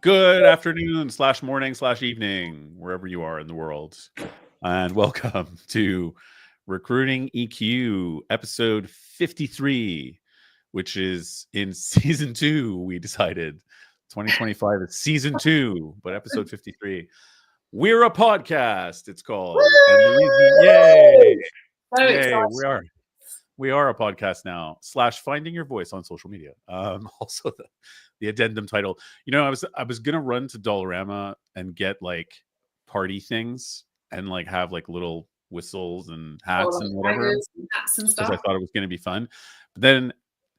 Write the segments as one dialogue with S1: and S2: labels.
S1: Good afternoon / morning / evening, wherever you are in the world. And welcome to Recruiting EQ, episode 53, which is in season 2. We decided 2025 is season 2, but episode 53. We're a podcast, it's called. And the reason, yay,
S2: So
S1: yay,
S2: exciting.
S1: we are a podcast now / finding your voice on social media. Also the addendum title. You know, I was gonna run to Dollarama and get like party things and like have like little whistles and hats and whatever
S2: Hangers and hats and
S1: because I
S2: stuff.
S1: thought it was gonna be fun. But then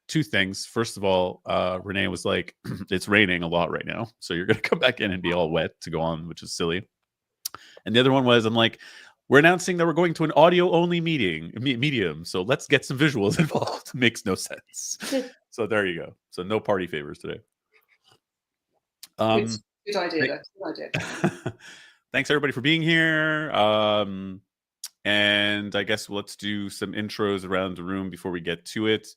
S1: two things. First of all, Renee was like, "It's raining a lot right now, so you're gonna come back in and be all wet to go on," which is silly. And the other one was, I'm like, we're announcing that we're going to an audio only medium. So let's get some visuals involved. Makes no sense. So there you go. So no party favors today.
S2: Good idea. Good idea.
S1: Thanks everybody for being here. And I guess let's do some intros around the room before we get to it.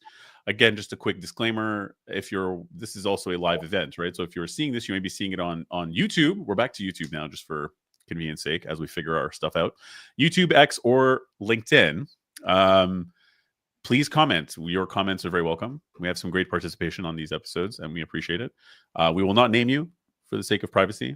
S1: Again, just a quick disclaimer: this is also a live event, right? So if you're seeing this, you may be seeing it on YouTube. We're back to YouTube now, just for convenience sake, as we figure our stuff out. YouTube, X, or LinkedIn. Please comment. Your comments are very welcome. We have some great participation on these episodes, and we appreciate it. We will not name you for the sake of privacy,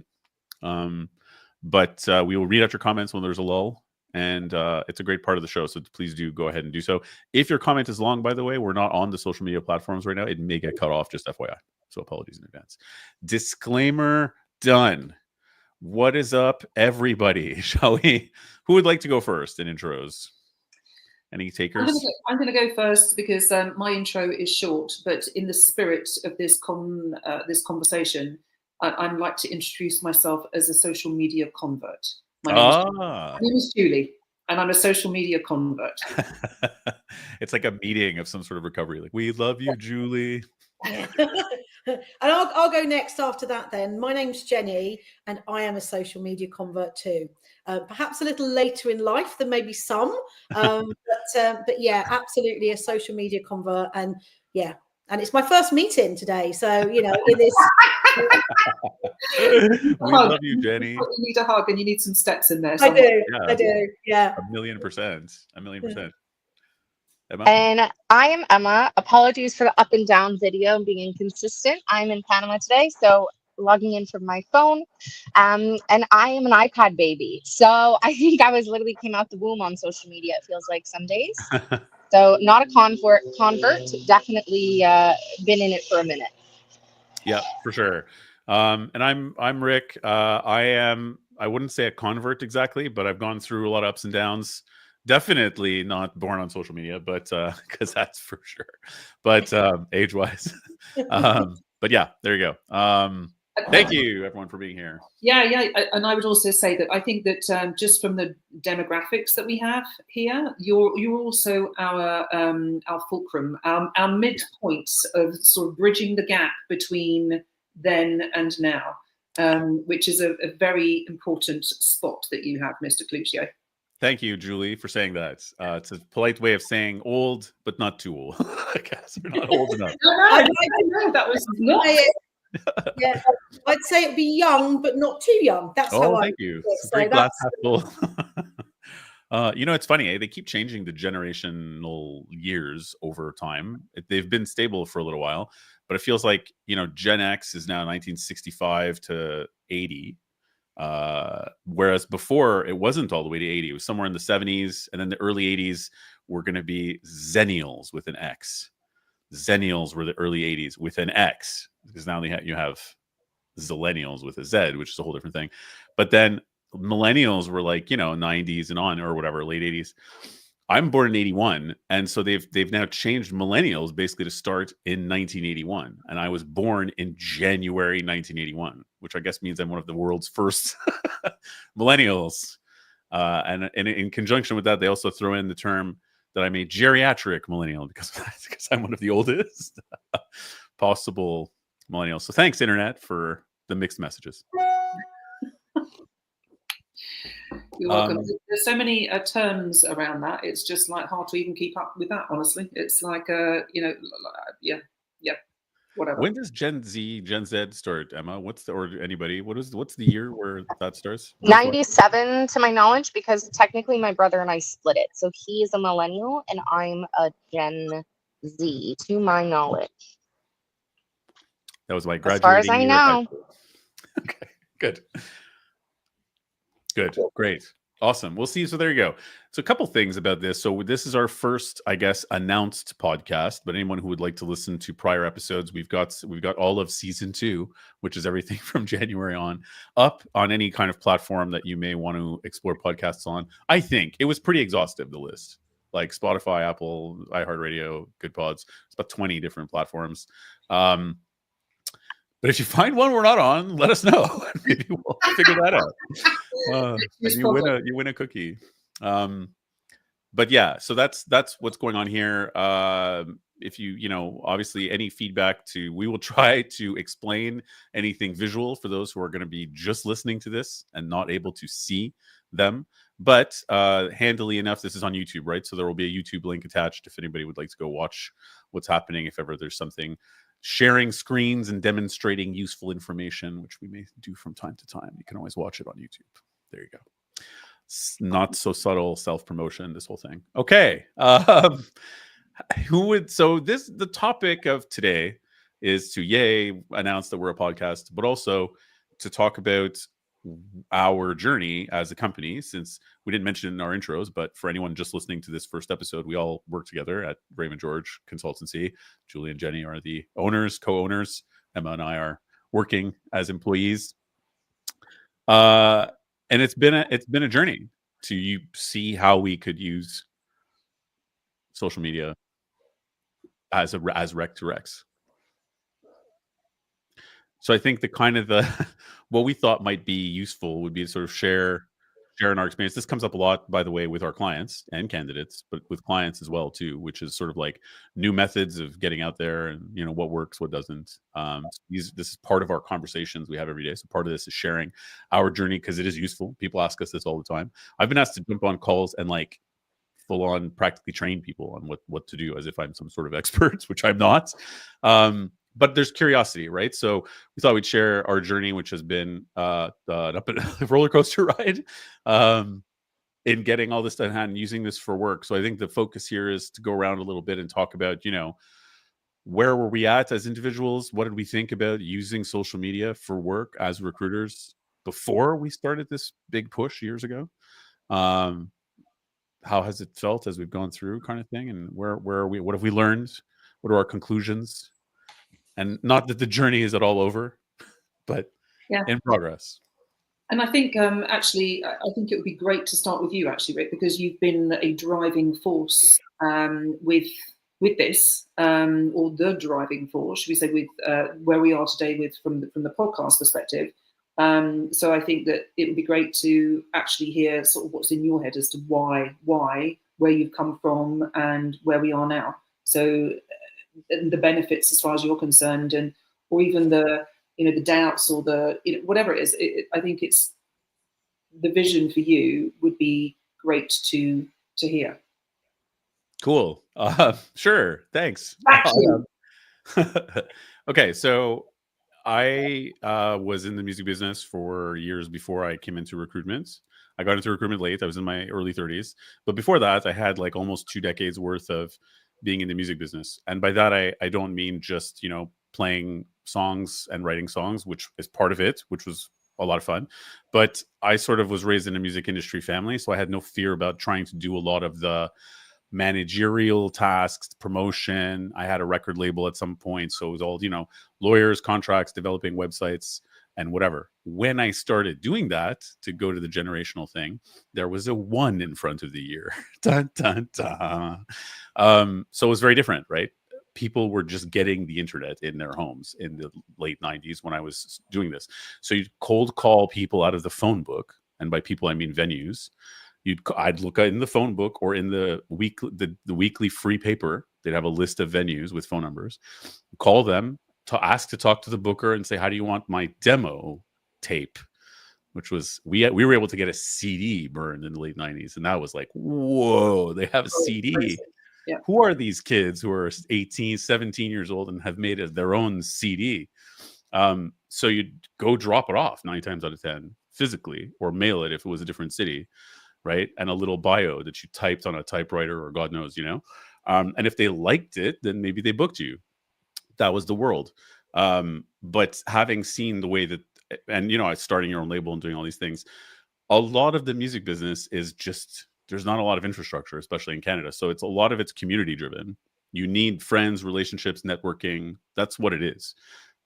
S1: but we will read out your comments when there's a lull, and it's a great part of the show, so please do go ahead and do so. If your comment is long, by the way, we're not on the social media platforms right now. It may get cut off, just FYI, so apologies in advance. Disclaimer done. What is up, everybody? Shall we? Who would like to go first in intros? Any takers?
S2: I'm going to go first because my intro is short, but in the spirit of this conversation, I'd like to introduce myself as a social media convert. My name is Julie, and I'm a social media convert.
S1: It's like a meeting of some sort of recovery. Like, we love you, Julie.
S3: Yeah. And I'll go next after that then. My name's Jenny, and I am a social media convert too. Perhaps a little later in life than maybe some, but yeah, absolutely a social media convert. And yeah, and it's my first meeting today. So, you know, in this...
S1: We love you, Jenny.
S2: You need a hug and you need some steps in there.
S3: I do. Yeah.
S1: 1,000,000%. 1,000,000%.
S4: Emma? And I am Emma. Apologies for the up and down video and being inconsistent. I'm in Panama today, so logging in from my phone. And I am an iPad baby. So I think I came out the womb on social media, it feels like some days. So not a convert, definitely been in it for a minute.
S1: Yeah, for sure. And I'm Rick. I wouldn't say a convert exactly, but I've gone through a lot of ups and downs. Definitely not born on social media, but because that's for sure. But age-wise, but yeah, there you go. Thank you, everyone, for being here.
S2: Yeah, and I would also say that I think that just from the demographics that we have here, you're also our fulcrum, our midpoint of sort of bridging the gap between then and now, which is a very important spot that you have, Mr. Clucio.
S1: Thank you, Julie, for saying that. It's a polite way of saying old, but not too old. I guess we're not old enough.
S2: I know that was not.
S3: Yeah, I'd say it'd be young, but not too young. That's how
S1: thank you. It's a great glass half full. You know, it's funny. They keep changing the generational years over time. They've been stable for a little while, but it feels like, you know, Gen X is now 1965 to 80. Whereas before it wasn't all the way to 80. It was somewhere in the 70s, and then the early 80s were going to be Zennials with an X. Zennials were the early 80s with an X, because now you have Zillennials with a Z, which is a whole different thing. But then millennials were like, you know, 90s and on, or whatever, late 80s. I'm born in 81, and so they've now changed millennials basically to start in 1981, and I was born in January 1981, which I guess means I'm one of the world's first millennials. And in conjunction with that, they also throw in the term that I'm a geriatric millennial because I'm one of the oldest possible millennials. So thanks, Internet, for the mixed messages.
S2: You're welcome. There's so many terms around that. It's just like hard to even keep up with that, honestly. It's like, you know, yeah. whatever.
S1: When does Gen Z start, Emma? Or anybody? What's the year where that starts?
S4: 97 to my knowledge, because technically my brother and I split it. So he's a millennial and I'm a Gen Z to my knowledge.
S1: That was my
S4: As far as
S1: graduating
S4: I
S1: year of high
S4: know.
S1: school. Okay, good. Good, great. Awesome. We'll see. So there you go. So a couple things about this. So this is our first, I guess, announced podcast. But anyone who would like to listen to prior episodes, we've got all of season 2, which is everything from January on, up on any kind of platform that you may want to explore podcasts on. I think it was pretty exhaustive, the list, like Spotify, Apple, iHeartRadio, Good Pods. It's about 20 different platforms. But if you find one we're not on, let us know. Maybe we'll figure that out. You win a cookie. But yeah, so that's what's going on here. If you obviously any feedback we will try to explain anything visual for those who are going to be just listening to this and not able to see them. But handily enough, this is on YouTube, right? So there will be a YouTube link attached if anybody would like to go watch what's happening, if ever there's something. Sharing screens and demonstrating useful information, which we may do from time to time. You can always watch it on YouTube. There you go. Not so subtle self-promotion, this whole thing. Okay. The topic of today is to announce that we're a podcast, but also to talk about our journey as a company, since we didn't mention it in our intros, but for anyone just listening to this first episode, we all work together at Raymond George Consultancy. Julie and Jenny are the co-owners. Emma and I are working as employees. And it's been a journey to see how we could use social media as rec to recs. So I think what we thought might be useful would be to sort of sharing our experience. This comes up a lot, by the way, with our clients and candidates, but with clients as well too, which is sort of like new methods of getting out there and what works, what doesn't. This is part of our conversations we have every day. So part of this is sharing our journey because it is useful. People ask us this all the time. I've been asked to jump on calls and like full on practically train people on what to do as if I'm some sort of expert, which I'm not. But there's curiosity, right? So we thought we'd share our journey, which has been up a roller coaster ride in getting all this done and using this for work. So I think the focus here is to go around a little bit and talk about, where were we at as individuals? What did we think about using social media for work as recruiters before we started this big push years ago? How has it felt as we've gone through, kind of thing? And where are we? What have we learned? What are our conclusions? And not that the journey is at all over, but in progress.
S2: And I think actually, I think it would be great to start with you, actually, Rick, because you've been a driving force with this, or the driving force, should we say, with where we are today, from the podcast perspective. So I think that it would be great to actually hear sort of what's in your head as to why, where you've come from, and where we are now. So the benefits as far as you're concerned, or even the the doubts, or the whatever it is. I think it's the vision for you would be great to hear.
S1: Cool. Sure. Thanks. Okay, so I was in the music business for years before I came into recruitment. I got into recruitment late. I was in my early 30s, but before that, I had like almost 2 decades worth of being in the music business. And by that, I don't mean just, playing songs and writing songs, which is part of it, which was a lot of fun. But I sort of was raised in a music industry family, so I had no fear about trying to do a lot of the managerial tasks, promotion. I had a record label at some point, so it was all, lawyers, contracts, developing websites, and whatever. When I started doing that, to go to the generational thing, there was a 1 in front of the year. Dun, dun, dun. So it was very different, right? People were just getting the internet in their homes in the late 90s when I was doing this. So you'd cold call people out of the phone book. And by people, I mean venues. I'd look in the phone book or in the weekly free paper. They'd have a list of venues with phone numbers. Call them, to ask to talk to the booker and say, how do you want my demo tape? Which was, we were able to get a CD burned in the late 90s. And that was like, whoa, they have a CD.
S2: Yeah.
S1: Who are these kids who are 18, 17 years old and have made their own CD? So you'd go drop it off 9 times out of 10 physically, or mail it if it was a different city, right? And a little bio that you typed on a typewriter, or God knows, and if they liked it, then maybe they booked you. That was the world. But having seen the way that, and starting your own label and doing all these things, a lot of the music business is just, there's not a lot of infrastructure, especially in Canada. So it's a lot of it's community driven. You need friends, relationships, networking. That's what it is,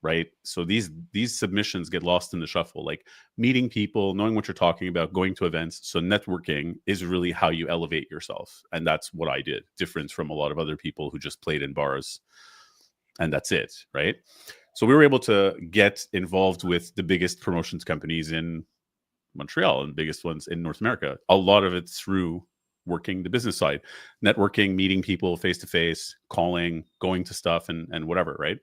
S1: right? So these submissions get lost in the shuffle, like meeting people, knowing what you're talking about, going to events. So networking is really how you elevate yourself. And that's what I did, different from a lot of other people who just played in bars and that's it, right? So we were able to get involved with the biggest promotions companies in Montreal and biggest ones in North America. A lot of it through working the business side, networking, meeting people face to face, calling, going to stuff and whatever, right?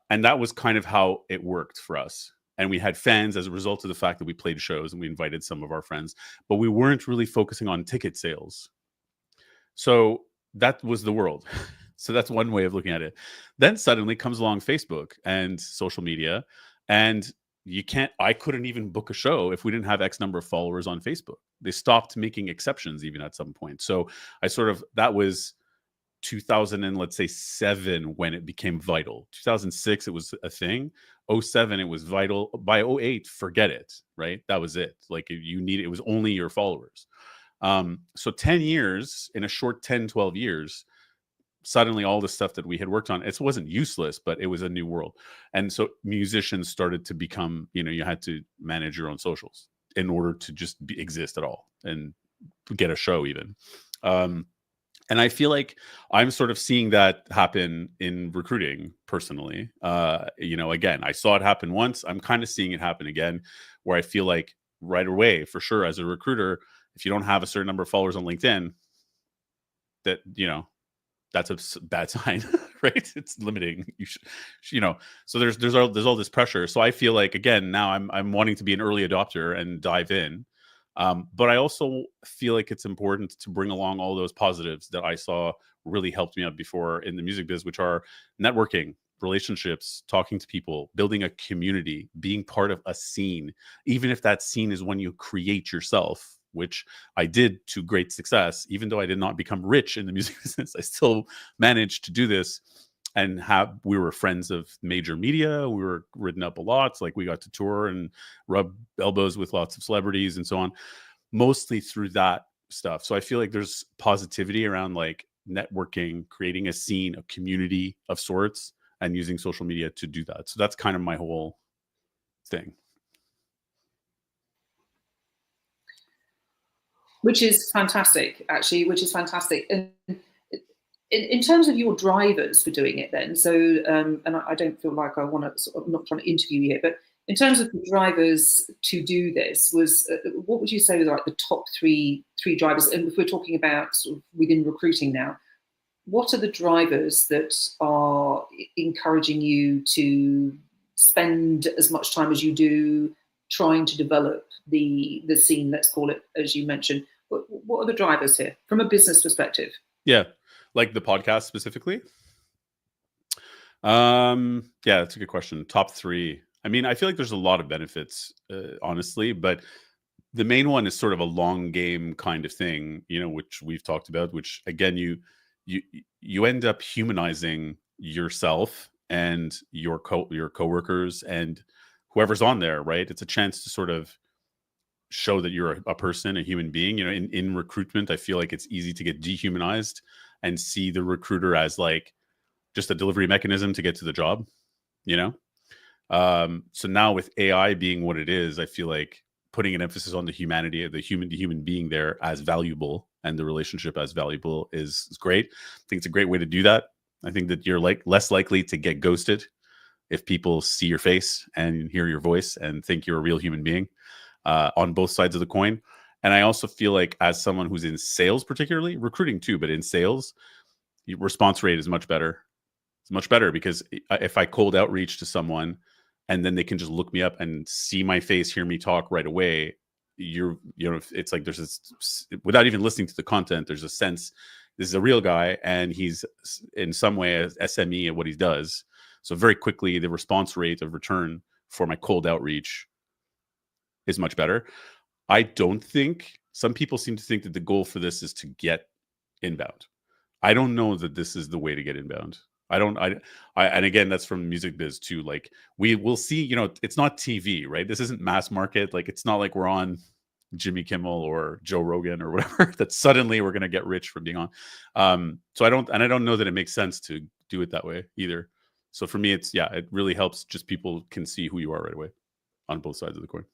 S1: And that was kind of how it worked for us. And we had fans as a result of the fact that we played shows and we invited some of our friends, but we weren't really focusing on ticket sales. So that was the world. So that's one way of looking at it. Then suddenly comes along Facebook and social media, and I couldn't even book a show if we didn't have X number of followers on Facebook. They stopped making exceptions even at some point. So that was 2000 and let's say 7 when it became vital. 2006 it was a thing. 07 it was vital. By 08 forget it, right? That was it. Like it was only your followers. So 10 years, in a short 10 12 years, suddenly all the stuff that we had worked on, it wasn't useless, but it was a new world. And so musicians started to become, you had to manage your own socials in order to just exist at all and get a show even. And I feel like I'm sort of seeing that happen in recruiting personally. Again, I saw it happen once. I'm kind of seeing it happen again, where I feel like right away, for sure, as a recruiter, if you don't have a certain number of followers on LinkedIn, that, that's a bad sign, right? It's limiting. You should, so there's all this pressure. So I feel like, again, now I'm wanting to be an early adopter and dive in. But I also feel like it's important to bring along all those positives that I saw really helped me out before in the music biz, which are networking, relationships, talking to people, building a community, being part of a scene, even if that scene is one you create yourself, which I did to great success. Even though I did not become rich in the music business, I still managed to do this. And we were friends of major media. We were written up a lot. Like we got to tour and rub elbows with lots of celebrities and so on, mostly through that stuff. So I feel like there's positivity around like networking, creating a scene, a community of sorts, and using social media to do that. So that's kind of my whole thing.
S2: Which is fantastic, actually, And in terms of your drivers for doing it then, so, and I don't feel like I want to, I'm not trying to interview you here, but in terms of the drivers to do this, what would you say was like the top three drivers? And if we're talking about sort of within recruiting now, what are the drivers that are encouraging you to spend as much time as you do trying to develop the scene, let's call it, as you mentioned? What are the drivers here from a business perspective?
S1: Yeah, like the podcast specifically. Yeah, that's a good question. Top 3. I mean, I feel like there's a lot of benefits, honestly, but the main one is sort of a long game kind of thing, which we've talked about. Which again, you end up humanizing yourself and your coworkers and whoever's on there, right? It's a chance to sort of show that you're a person, a human being. In recruitment, I feel like it's easy to get dehumanized and see the recruiter as like just a delivery mechanism to get to the job, so now with AI being what it is, I feel like putting an emphasis on the humanity of the human being there as valuable and the relationship as valuable is great. I think it's a great way to do that. I think that you're like less likely to get ghosted if people see your face and hear your voice and think you're a real human being, on both sides of the coin. And I also feel like as someone who's in sales, particularly recruiting too, but in sales, response rate is much better. It's much better because if I cold outreach to someone and then they can just look me up and see my face, hear me talk right away, it's like there's this, without even listening to the content, there's a sense this is a real guy, and he's in some way a SME at what he does. So very quickly, the response rate of return for my cold outreach is much better. I don't think, some people seem to think that the goal for this is to get inbound. I don't know that this is the way to get inbound. And again, that's from music biz too. Like, we will see, it's not TV, right? This isn't mass market. Like, it's not like we're on Jimmy Kimmel or Joe Rogan or whatever, that suddenly we're going to get rich from being on. So I don't know that it makes sense to do it that way either. So for me, it really helps, just people can see who you are right away on both sides of the coin.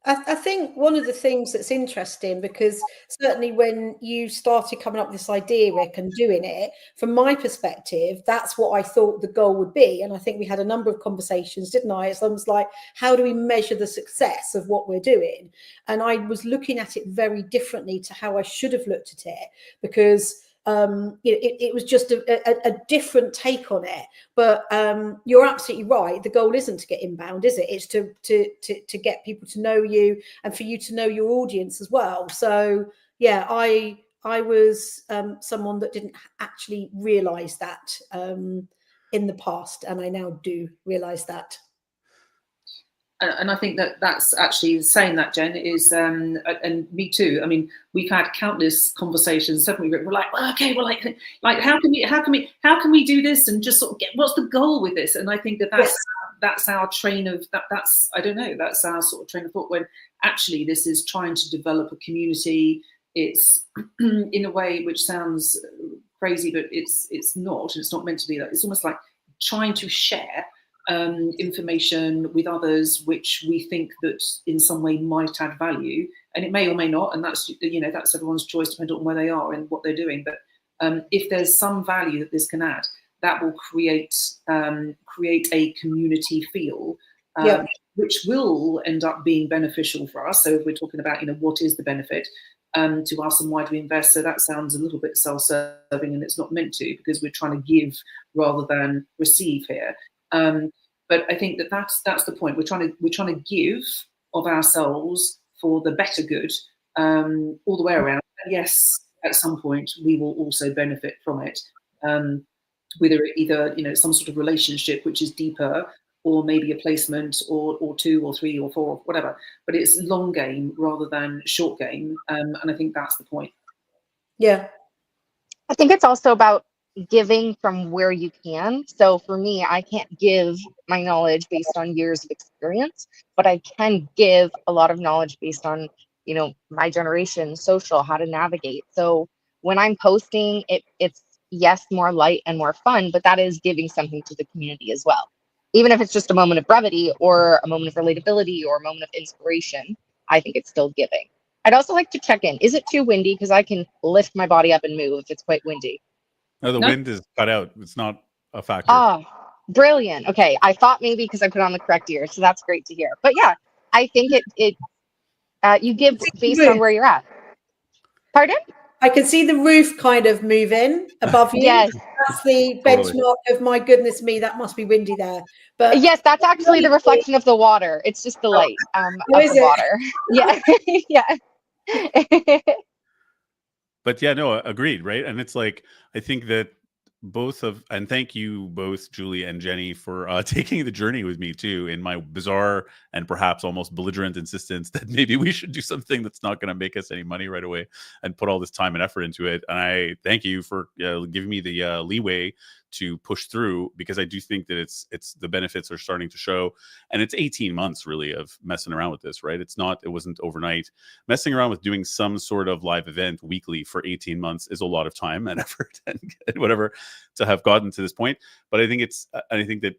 S3: I think one of the things that's interesting, because certainly when you started coming up with this idea, Rick, and doing it, from my perspective, that's what I thought the goal would be. And I think we had a number of conversations, didn't I? It's almost like, how do we measure the success of what we're doing? And I was looking at it very differently to how I should have looked at it, because it was just a different take on it. But you're absolutely right. The goal isn't to get inbound, is it? It's to get people to know you, and for you to know your audience as well. So yeah, I was someone that didn't actually realize that in the past, and I now do realize that.
S2: And I think that's actually saying that, Jen, is, and me too. I mean, we've had countless conversations. Suddenly we're like, well, okay, well, like how can we do this and just sort of get, what's the goal with this? And I think that's our train of that's I don't know, that's our sort of train of thought, when actually this is trying to develop a community. It's in a way which sounds crazy, but it's not. It's not meant to be that. It's almost like trying to share information with others which we think that in some way might add value, and it may or may not, and that's that's everyone's choice depending on where they are and what they're doing. But if there's some value that this can add, that will create a community feel, which will end up being beneficial for us. So if we're talking about what is the benefit to us and why do we invest, so that sounds a little bit self-serving, and it's not meant to, because we're trying to give rather than receive here. But I think that's the point. We're trying to give of ourselves for the better good, all the way around. And yes, at some point we will also benefit from it, whether either some sort of relationship which is deeper, or maybe a placement, or 2 or 3 or 4, whatever. But it's long game rather than short game, and I think that's the point.
S3: Yeah,
S4: I think it's also about giving from where you can. So for me, I can't give my knowledge based on years of experience, but I can give a lot of knowledge based on, my generation, social, how to navigate. So when I'm posting, it's yes, more light and more fun, but that is giving something to the community as well. Even if it's just a moment of brevity or a moment of relatability or a moment of inspiration, I think it's still giving. I'd also like to check in. Is it too windy? Because I can lift my body up and move if it's quite windy.
S1: No, the wind is cut out. It's not a factor.
S4: Oh, brilliant. Okay. I thought maybe because I put on the correct ear. So that's great to hear. But yeah, I think you give based on where you're at. Pardon?
S3: I can see the roof kind of moving above you.
S4: Yes.
S3: That's the benchmark of, my goodness me, that must be windy there. But
S4: yes, that's actually the reflection of the water. It's just the light of the water. Yeah. Yeah.
S1: But yeah, no, agreed, right? And it's like, I think that and thank you both, Julie and Jenny, for taking the journey with me too, in my bizarre and perhaps almost belligerent insistence that maybe we should do something that's not going to make us any money right away, and put all this time and effort into it. And I thank you for giving me the leeway to push through, because I do think that it's the benefits are starting to show. And it's 18 months really of messing around with this, right? It wasn't overnight. Messing around with doing some sort of live event weekly for 18 months is a lot of time and effort and whatever to have gotten to this point. But I think that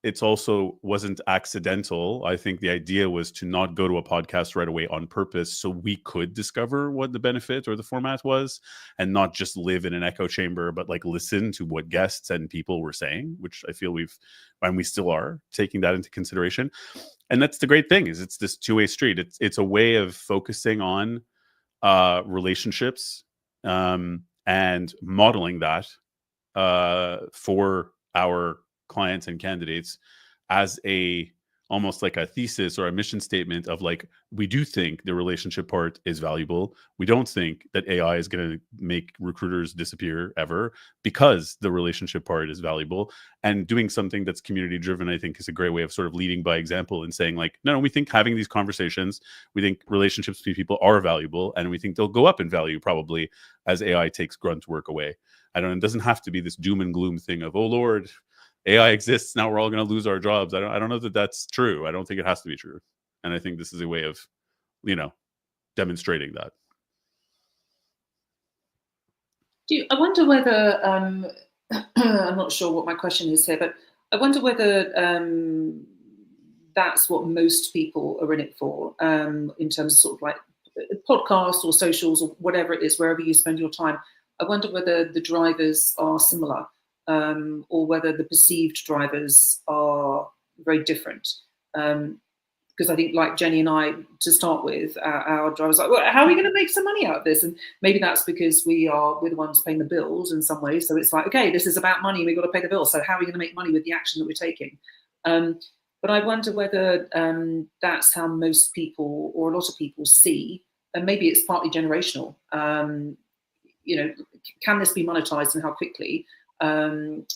S1: it's also wasn't accidental. I think the idea was to not go to a podcast right away on purpose, so we could discover what the benefit or the format was, and not just live in an echo chamber, but like listen to what guests and people were saying, which I feel we still are taking that into consideration. And that's the great thing, is it's this two-way street. It's a way of focusing on relationships, and modeling that for our clients and candidates as almost like a thesis or a mission statement of like, we do think the relationship part is valuable. We don't think that AI is going to make recruiters disappear ever, because the relationship part is valuable. And doing something that's community driven, I think, is a great way of sort of leading by example and saying like, no, we think having these conversations, we think relationships between people are valuable, and we think they'll go up in value probably as AI takes grunt work away. I don't, it doesn't have to be this doom and gloom thing of, oh Lord, AI exists, now we're all going to lose our jobs. I don't know that that's true. I don't think it has to be true. And I think this is a way of, demonstrating that.
S2: I wonder whether, I'm not sure what my question is here, but I wonder whether that's what most people are in it for, in terms of sort of like podcasts or socials or whatever it is, wherever you spend your time. I wonder whether the drivers are similar, or whether the perceived drivers are very different. Because I think, like Jenny and I, to start with, our drivers like, well, how are we going to make some money out of this? And maybe that's because we're the ones paying the bills in some ways. So it's like, okay, this is about money. We've got to pay the bills. So how are we going to make money with the action that we're taking? But I wonder whether that's how most people, or a lot of people, see, and maybe it's partly generational. Can this be monetized, and how quickly, in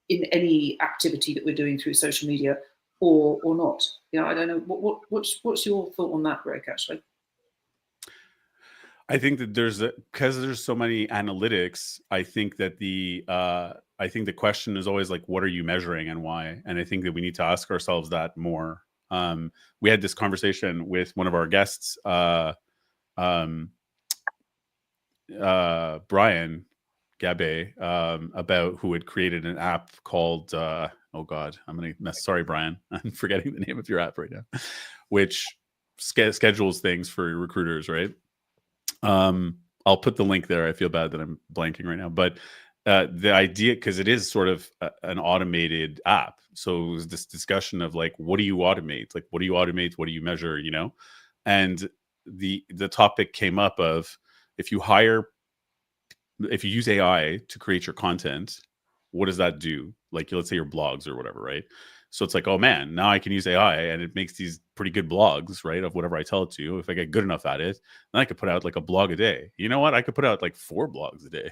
S2: any activity that we're doing through social media, or not? I don't know. What's your thought on that, Rick? Actually,
S1: I think that because there's so many analytics, I think that the question is always like, what are you measuring and why? And I think that we need to ask ourselves that more. We had this conversation with one of our guests, Brian Gabe, about who had created an app called oh God, I'm gonna mess. Sorry, Brian, I'm forgetting the name of your app right now, which schedules things for recruiters, right? I'll put the link there. I feel bad that I'm blanking right now, but the idea, because it is sort of an automated app, so it was this discussion of like, what do you automate? Like, what do you automate? What do you measure? And the topic came up of, if you use AI to create your content, what does that do? Like, let's say your blogs or whatever, right? So it's like, oh man, now I can use AI and it makes these pretty good blogs, right? Of whatever I tell it to. If I get good enough at it, then I could put out like a blog a day. You know what? I could put out like 4 blogs a day.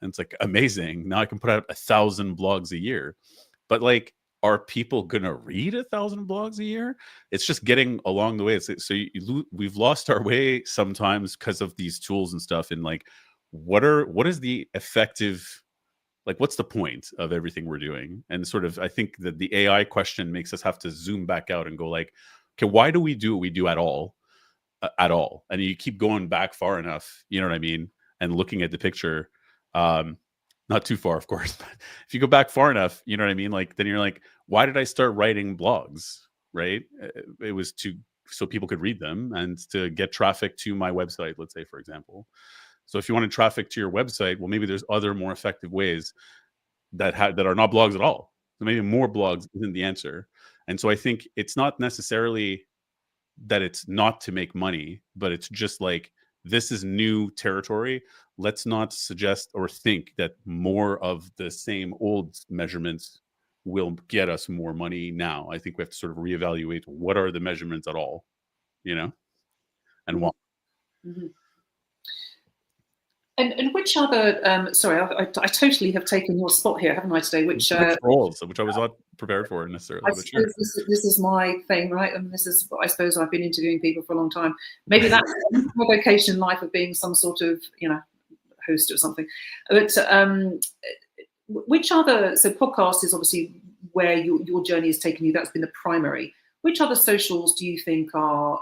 S1: And it's like amazing. Now I can put out 1,000 blogs a year. But like, are people gonna read 1,000 blogs a year? It's just getting along the way. We've lost our way sometimes because of these tools and stuff. And like, what is the effective, like, what's the point of everything we're doing? And sort of, I think that the AI question makes us have to zoom back out and go like, okay, why do we do what we do at all? And you keep going back far enough, you know what I mean? And looking at the picture, not too far, of course, but if you go back far enough, you know what I mean? Like, then you're like, why did I start writing blogs? Right? It was so people could read them and to get traffic to my website, let's say, for example. So if you wanted traffic to your website, well, maybe there's other more effective ways that are not blogs at all. So maybe more blogs isn't the answer. And so I think it's not necessarily that it's not to make money, but it's just like, this is new territory. Let's not suggest or think that more of the same old measurements will get us more money now. I think we have to sort of reevaluate, what are the measurements at all, and why.
S2: Mm-hmm. And which other? Sorry, I totally have taken your spot here, haven't I, today? Which
S1: roles, which I was not prepared for necessarily.
S2: I suppose this is my thing, right? And this is, I suppose, I've been interviewing people for a long time. Maybe that's my vocation in life, of being some sort of, host or something. But which other? So podcast is obviously where your journey has taken you. That's been the primary. Which other socials do you think are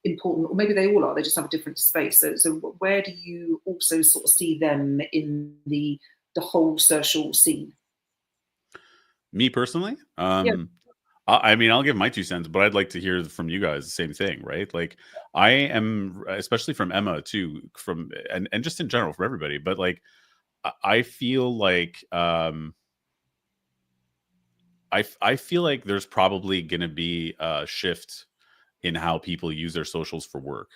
S2: important, or maybe they all are, they just have a different space? So where do you also sort of see them in the whole social scene?
S1: Me personally,
S2: Yeah.
S1: I mean, I'll give my 2 cents, but I'd like to hear from you guys the same thing, right? Like, I am, especially from Emma too, and just in general for everybody, but like, I feel like I feel like there's probably going to be a shift in how people use their socials for work.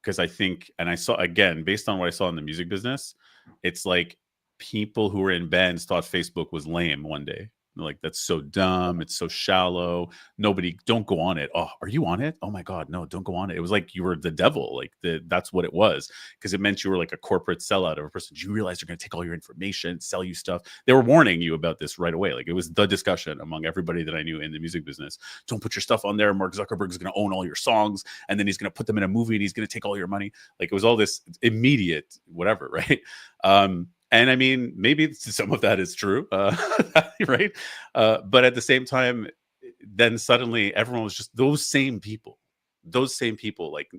S1: Because I think, and I saw, again, based on what I saw in the music business, it's like people who were in bands thought Facebook was lame one day, Like, that's so dumb. It's so shallow. Nobody, don't go on it. Oh, are you on it? Oh my God, no, don't go on it. It was like you were the devil. Like, that's what it was, because it meant you were like a corporate sellout of a person. Do you realize they're going to take all your information, sell you stuff? They were warning you about this right away. Like, it was the discussion among everybody that I knew in the music business. Don't put your stuff on there. Mark Zuckerberg is going to own all your songs, and then he's going to put them in a movie, and he's going to take all your money. Like, it was all this immediate whatever, right? And I mean, maybe some of that is true, right? But at the same time, then suddenly everyone was just those same people, like,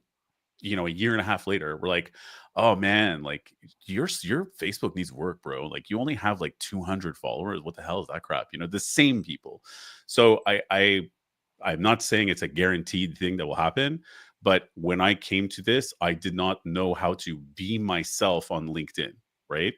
S1: you know, a year and a half later, were like, oh man, like, your Facebook needs work, bro. Like, you only have like 200 followers. What the hell is that crap? You know, the same people. So I'm not saying it's a guaranteed thing that will happen, but when I came to this, I did not know how to be myself on LinkedIn, right?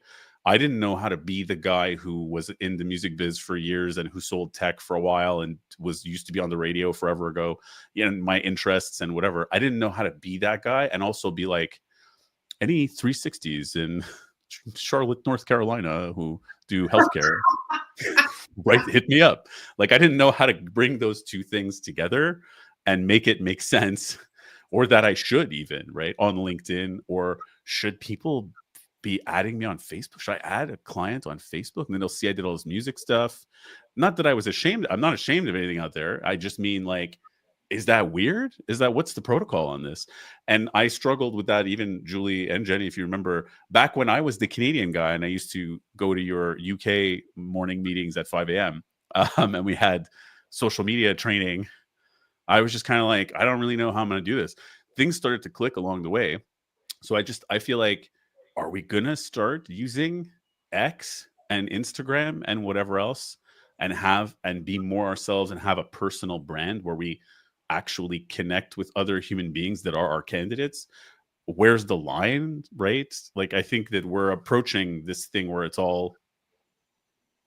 S1: I didn't know how to be the guy who was in the music biz for years and who sold tech for a while and used to be on the radio forever ago, and my interests and whatever. I didn't know how to be that guy and also be like, any 360s in Charlotte, North Carolina who do healthcare, right? Hit me up. Like, I didn't know how to bring those two things together and make it make sense, or that I should even, right, on LinkedIn, or should people be adding me on Facebook? Should I add a client on Facebook? And then they'll see I did all this music stuff. Not that I was ashamed. I'm not ashamed of anything out there. I just mean, like, is that weird? What's the protocol on this? And I struggled with that, even Julie and Jenny, if you remember, back when I was the Canadian guy and I used to go to your UK morning meetings at 5 a.m. And we had social media training. I was just kind of like, I don't really know how I'm going to do this. Things started to click along the way. So I feel like, are we going to start using X and Instagram and whatever else and be more ourselves and have a personal brand where we actually connect with other human beings that are our candidates? Where's the line, right? Like, I think that we're approaching this thing where it's all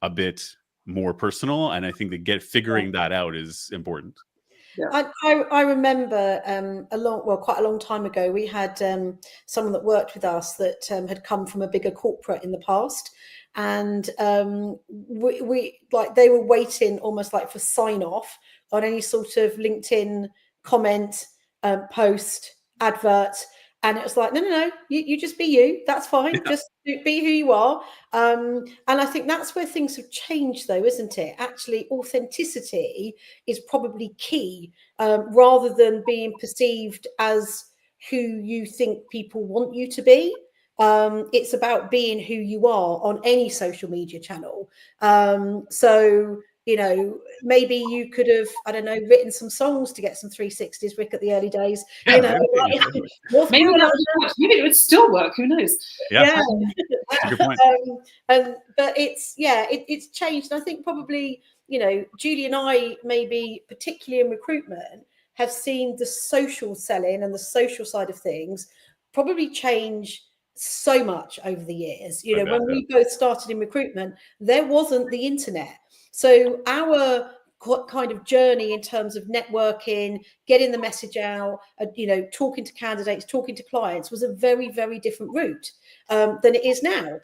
S1: a bit more personal. And I think that figuring that out is important.
S3: Yeah. I remember quite a long time ago, we had someone that worked with us that had come from a bigger corporate in the past, and we like, they were waiting almost like for sign off on any sort of LinkedIn comment, post, advert. And it was like, no, you just be you. That's fine. Yeah. Just be who you are. And I think that's where things have changed, though, isn't it? Actually, authenticity is probably key, rather than being perceived as who you think people want you to be. It's about being who you are on any social media channel. So, you know, maybe you could have, I don't know, written some songs to get some 360s, Rick, at the early days. Yeah, you know,
S2: maybe it would still work. Who knows?
S1: Yeah. That's a good point.
S3: But it's changed. And I think probably, you know, Julie and I, maybe particularly in recruitment, have seen the social selling and the social side of things probably change so much over the years. You know, when we both started in recruitment, there wasn't the internet. So our kind of journey in terms of networking, getting the message out, you know, talking to candidates, talking to clients was a very, very different route than it is now.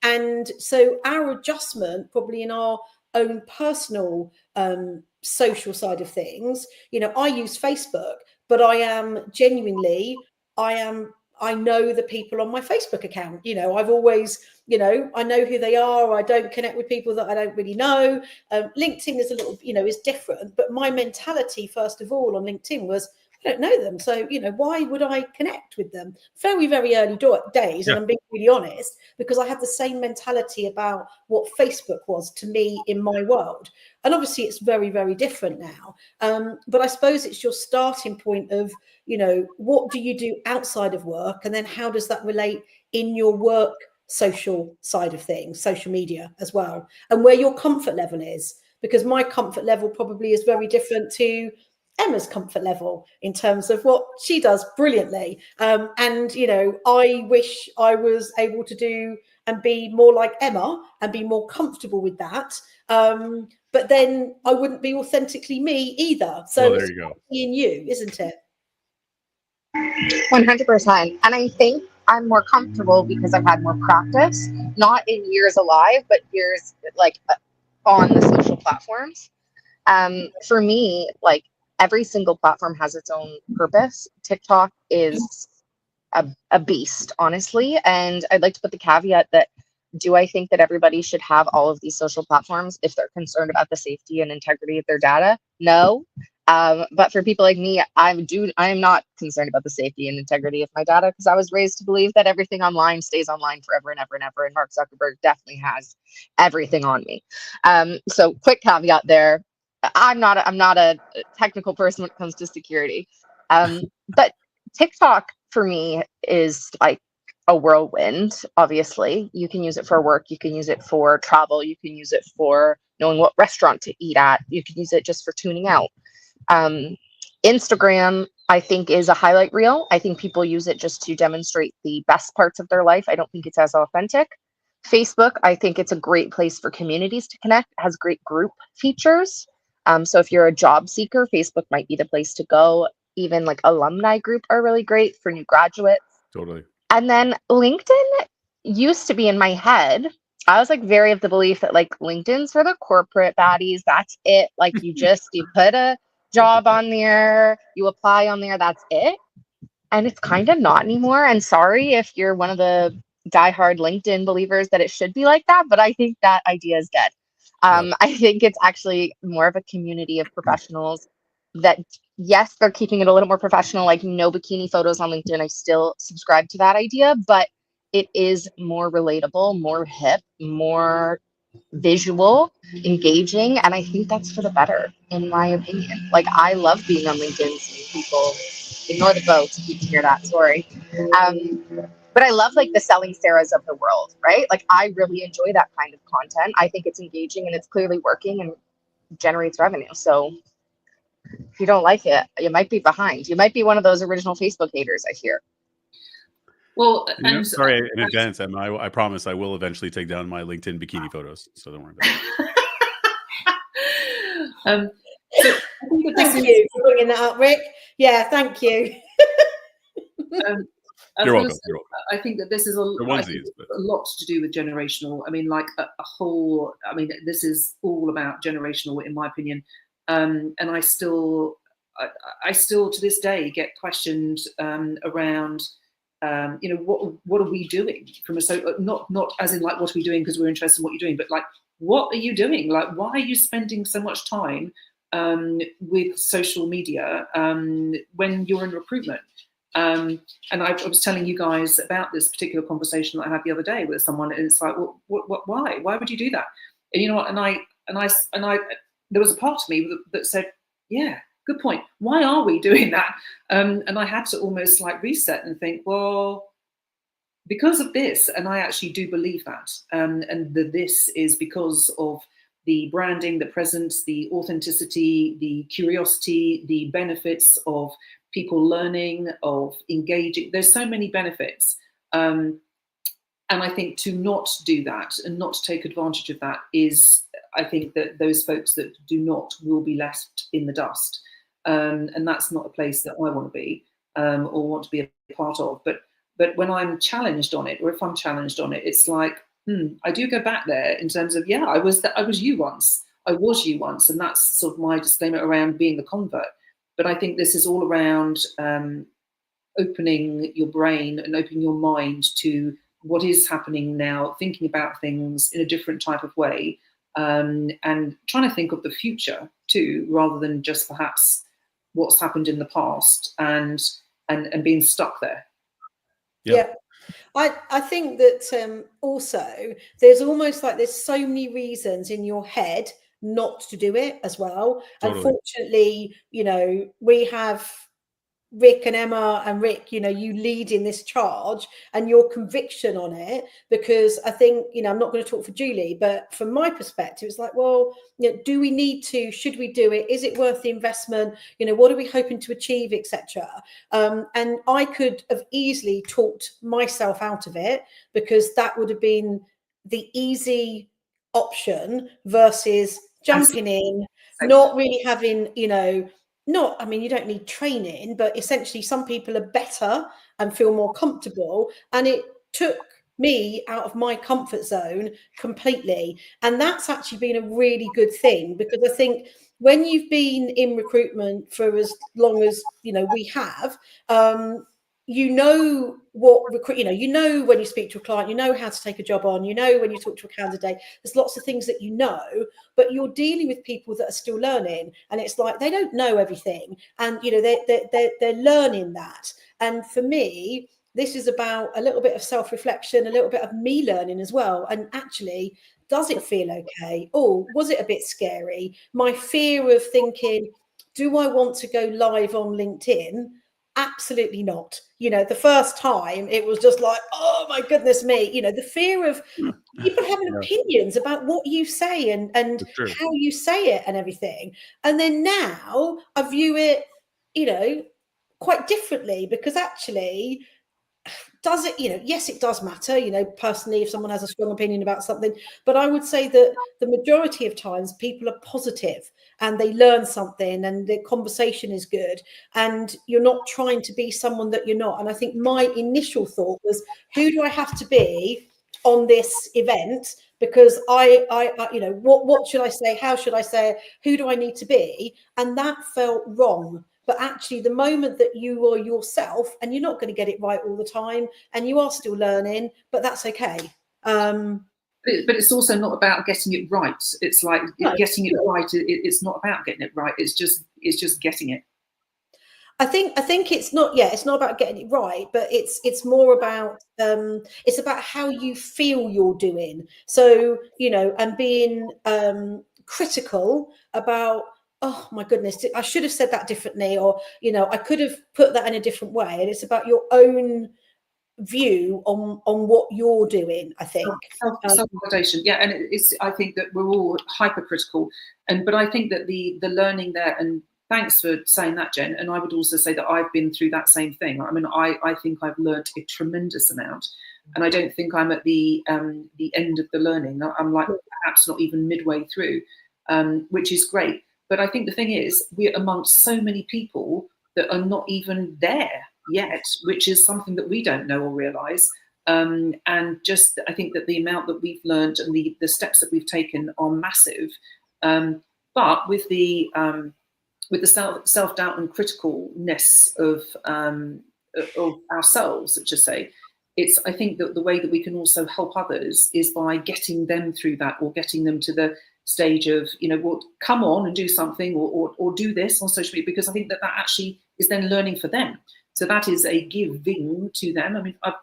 S3: And so our adjustment probably in our own personal social side of things, you know, I use Facebook, but I know the people on my Facebook account. You know, I've always, you know, I know who they are. I don't connect with people that I don't really know. LinkedIn is a little, you know, is different. But my mentality, first of all, on LinkedIn was, I don't know them. So, you know, why would I connect with them? Very, very early days. And I'm being really honest, because I had the same mentality about what Facebook was to me in my world. And obviously it's very, very different now. But I suppose it's your starting point of, you know, what do you do outside of work? And then how does that relate in your work social side of things, social media as well, and where your comfort level is? Because my comfort level probably is very different to Emma's comfort level in terms of what she does brilliantly. And, you know, I wish I was able to do and be more like Emma and be more comfortable with that. But then I wouldn't be authentically me either. So
S1: there you go.
S3: Being you, isn't it?
S4: 100%. And I think I'm more comfortable because I've had more practice, not in years alive, but years like on the social platforms. For me, like every single platform has its own purpose. TikTok is a beast, honestly. And I'd like to put the caveat that, do I think that everybody should have all of these social platforms if they're concerned about the safety and integrity of their data? No. But for people like me, I am not concerned about the safety and integrity of my data, because I was raised to believe that everything online stays online forever and ever and ever. And Mark Zuckerberg definitely has everything on me. So quick caveat there. I'm not a technical person when it comes to security. But TikTok for me is like a whirlwind. Obviously, you can use it for work, you can use it for travel, you can use it for knowing what restaurant to eat at, you can use it just for tuning out. Instagram, I think, is a highlight reel. I think people use it just to demonstrate the best parts of their life. I don't think it's as authentic. Facebook, I think it's a great place for communities to connect. It has great group features. So if you're a job seeker, Facebook might be the place to go. Even like alumni group are really great for new graduates.
S1: Totally.
S4: And then LinkedIn used to be in my head. I was like very of the belief that like LinkedIn's for the corporate baddies. That's it. Like you put a job on there, you apply on there, that's it. And it's kind of not anymore. And sorry if you're one of the diehard LinkedIn believers that it should be like that, but I think that idea is dead. I think it's actually more of a community of professionals that, yes, they're keeping it a little more professional, like no bikini photos on LinkedIn. I still subscribe to that idea, but it is more relatable, more hip, more visual, engaging, and I think that's for the better, in my opinion. Like I love being on LinkedIn, seeing people. Ignore the boats if you can hear that. Sorry. But I love like the selling Sarahs of the world, right? Like I really enjoy that kind of content. I think it's engaging and it's clearly working and generates revenue. So if you don't like it, you might be behind. You might be one of those original Facebook haters, I hear.
S2: Well,
S1: and sorry in advance, Emma. I promise I will eventually take down my LinkedIn bikini photos, so don't worry about
S2: it. So
S3: thank you for bringing that up, Rick. Yeah, thank you.
S1: You're welcome.
S2: I think that this is a lot to do with generational. I mean, like a whole. I mean, this is all about generational, in my opinion. And I still to this day get questioned around. What are we doing from not as in like what are we doing because we're interested in what you're doing, but like what are you doing? Like why are you spending so much time with social media when you're in recruitment? And I was telling you guys about this particular conversation that I had the other day with someone, and it's like, well, why? Why would you do that? And you know what? And I there was a part of me that said, yeah. Good point. Why are we doing that? And I had to almost like reset and think, well, because of this, and I actually do believe that. And this is because of the branding, the presence, the authenticity, the curiosity, the benefits of people learning, of engaging. There's so many benefits. And I think to not do that and not take advantage of that is, I think that those folks that do not will be left in the dust. And that's not a place that I want to be or want to be a part of. But when I'm challenged on it, or if I'm challenged on it, it's like, I do go back there in terms of, yeah, I was you once. I was you once. And that's sort of my disclaimer around being the convert. But I think this is all around opening your brain and opening your mind to what is happening now, thinking about things in a different type of way, and trying to think of the future too, rather than just perhaps what's happened in the past and being stuck there.
S3: Yeah. I think that also there's almost like there's so many reasons in your head not to do it as well.
S1: Totally.
S3: Unfortunately, we have Rick and Emma and Rick, you lead in this charge and your conviction on it, because I think, I'm not going to talk for Julie, but from my perspective, it's like, well, do we need to, should we do it? Is it worth the investment? What are we hoping to achieve, etc. And I could have easily talked myself out of it, because that would have been the easy option versus jumping in, not really having, you don't need training, but essentially some people are better and feel more comfortable. And it took me out of my comfort zone completely. And that's actually been a really good thing, because I think when you've been in recruitment for as long as, you know, we have, you know what recruit, you know when you speak to a client, you know how to take a job on, you know when you talk to a candidate, there's lots of things that you know, but you're dealing with people that are still learning, and it's like they don't know everything, and you know they're learning that. And for me, this is about a little bit of self-reflection, a little bit of me learning as well. And actually, does it feel okay? Oh, was it a bit scary? My fear of thinking, do I want to go live on LinkedIn? Absolutely not. You know, the first time it was just like, oh my goodness me, you know, the fear of people having
S1: Yeah,
S3: opinions about what you say and
S1: for sure.
S3: how you say it and everything. And then now I view it, you know, quite differently, because actually, does it, you know, yes, it does matter, you know, personally, if someone has a strong opinion about something, but I would say that the majority of times people are positive and they learn something and the conversation is good, and you're not trying to be someone that you're not. And I think my initial thought was, who do I have to be on this event? Because I you know, what should I say? How should I say it? Who do I need to be? And that felt wrong. But actually, the moment that you are yourself, and you're not going to get it right all the time, and you are still learning, but that's okay.
S2: But it's also not about getting it right. It's like
S3: No,
S2: getting it right. It's not about getting it right. It's just getting it.
S3: I think it's not. Yeah, it's not about getting it right, but it's more about it's about how you feel you're doing. So, you know, and being critical about, oh my goodness, I should have said that differently, or you know, I could have put that in a different way. And it's about your own view on what you're doing, I think.
S2: Self-validation, yeah, and it's. I think that we're all hypercritical, but I think that the learning there, and thanks for saying that, Jen. And I would also say that I've been through that same thing. I mean, I think I've learned a tremendous amount, and I don't think I'm at the end of the learning. I'm like perhaps not even midway through, which is great. But I think the thing is, we're amongst so many people that are not even there yet, which is something that we don't know or realise. And just, I think that the amount that we've learned and the steps that we've taken are massive. But with the self-doubt and criticalness of ourselves, let's just say, it's, I think that the way that we can also help others is by getting them through that, or getting them to the stage of, you know, well, come on and do something, or do this on social media, because I think that actually is then learning for them. So that is a giving to them. I mean, I've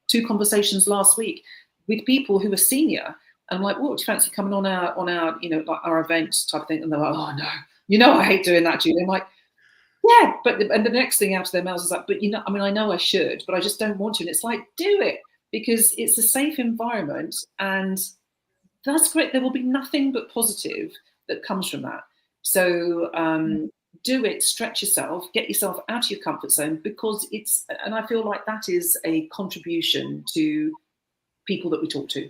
S2: 2 conversations last week with people who are senior. And I'm like, what, do you fancy coming on our, you know, like our event type of thing? And they're like, oh no, you know, I hate doing that, Julie. I'm like, yeah, and the next thing out of their mouths is like, but you know, I mean, I know I should, but I just don't want to. And it's like, do it, because it's a safe environment, and that's great. There will be nothing but positive that comes from that. So do it, stretch yourself, get yourself out of your comfort zone, because it's, and I feel like that is a contribution to people that we talk to.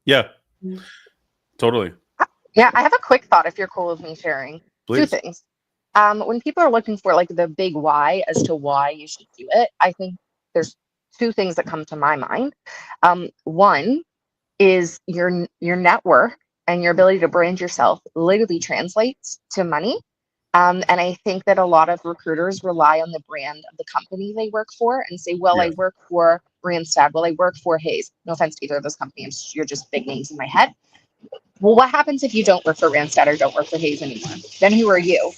S1: Yeah, totally.
S4: Yeah, I have a quick thought if you're cool with me sharing.
S1: Please.
S4: 2 things. When people are looking for like the big why as to why you should do it, I think there's 2 things that come to my mind. One is your network and your ability to brand yourself literally translates to money. And I think that a lot of recruiters rely on the brand of the company they work for and say, well, I work for Randstad, well, I work for Hayes. No offense to either of those companies, you're just big names in my head. Well, what happens if you don't work for Randstad or don't work for Hayes anymore? Then who are you,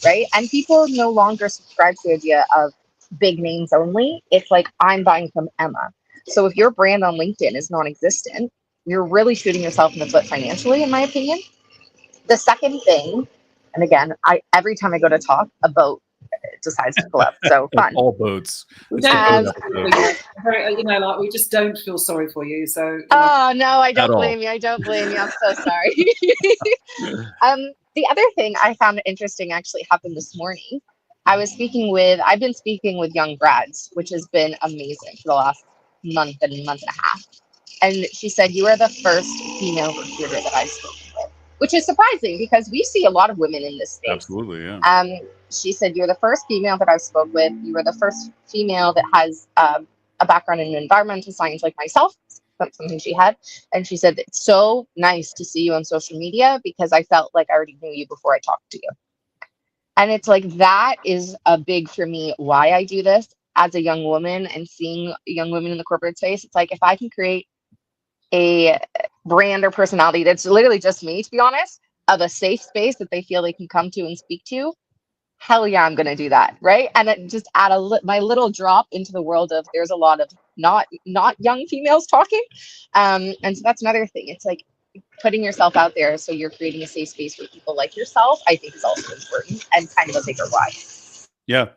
S4: right? And people no longer subscribe to the idea of big names only. It's like, I'm buying from Emma. So if your brand on LinkedIn is non-existent, you're really shooting yourself in the foot financially, in my opinion. The second thing, and again, every time I go to talk, a boat decides to pull up. So fun.
S1: All boats.
S2: We don't you know, like we just don't feel sorry for you. So you know.
S4: Oh no, I don't blame you. I don't blame you. I'm so sorry. The other thing I found interesting actually happened this morning. I've been speaking with young grads, which has been amazing for the last month and a half. And she said, you are the first female recruiter that I've spoken with, which is surprising because we see a lot of women in this space.
S1: Absolutely, yeah.
S4: She said, you're the first female that I've spoke with. You were the first female that has a background in environmental science like myself. That's something she had. And she said, it's so nice to see you on social media because I felt like I already knew you before I talked to you. And it's like, that is a big for me why I do this as a young woman and seeing young women in the corporate space. It's like, if I can create a brand or personality that's literally just me, to be honest, of a safe space that they feel they can come to and speak to, hell yeah, I'm going to do that. Right. And it just add my little drop into the world of, there's a lot of not young females talking. And so that's another thing. It's like putting yourself out there. So you're creating a safe space for people like yourself, I think is also important and kind of a bigger why.
S1: Yeah.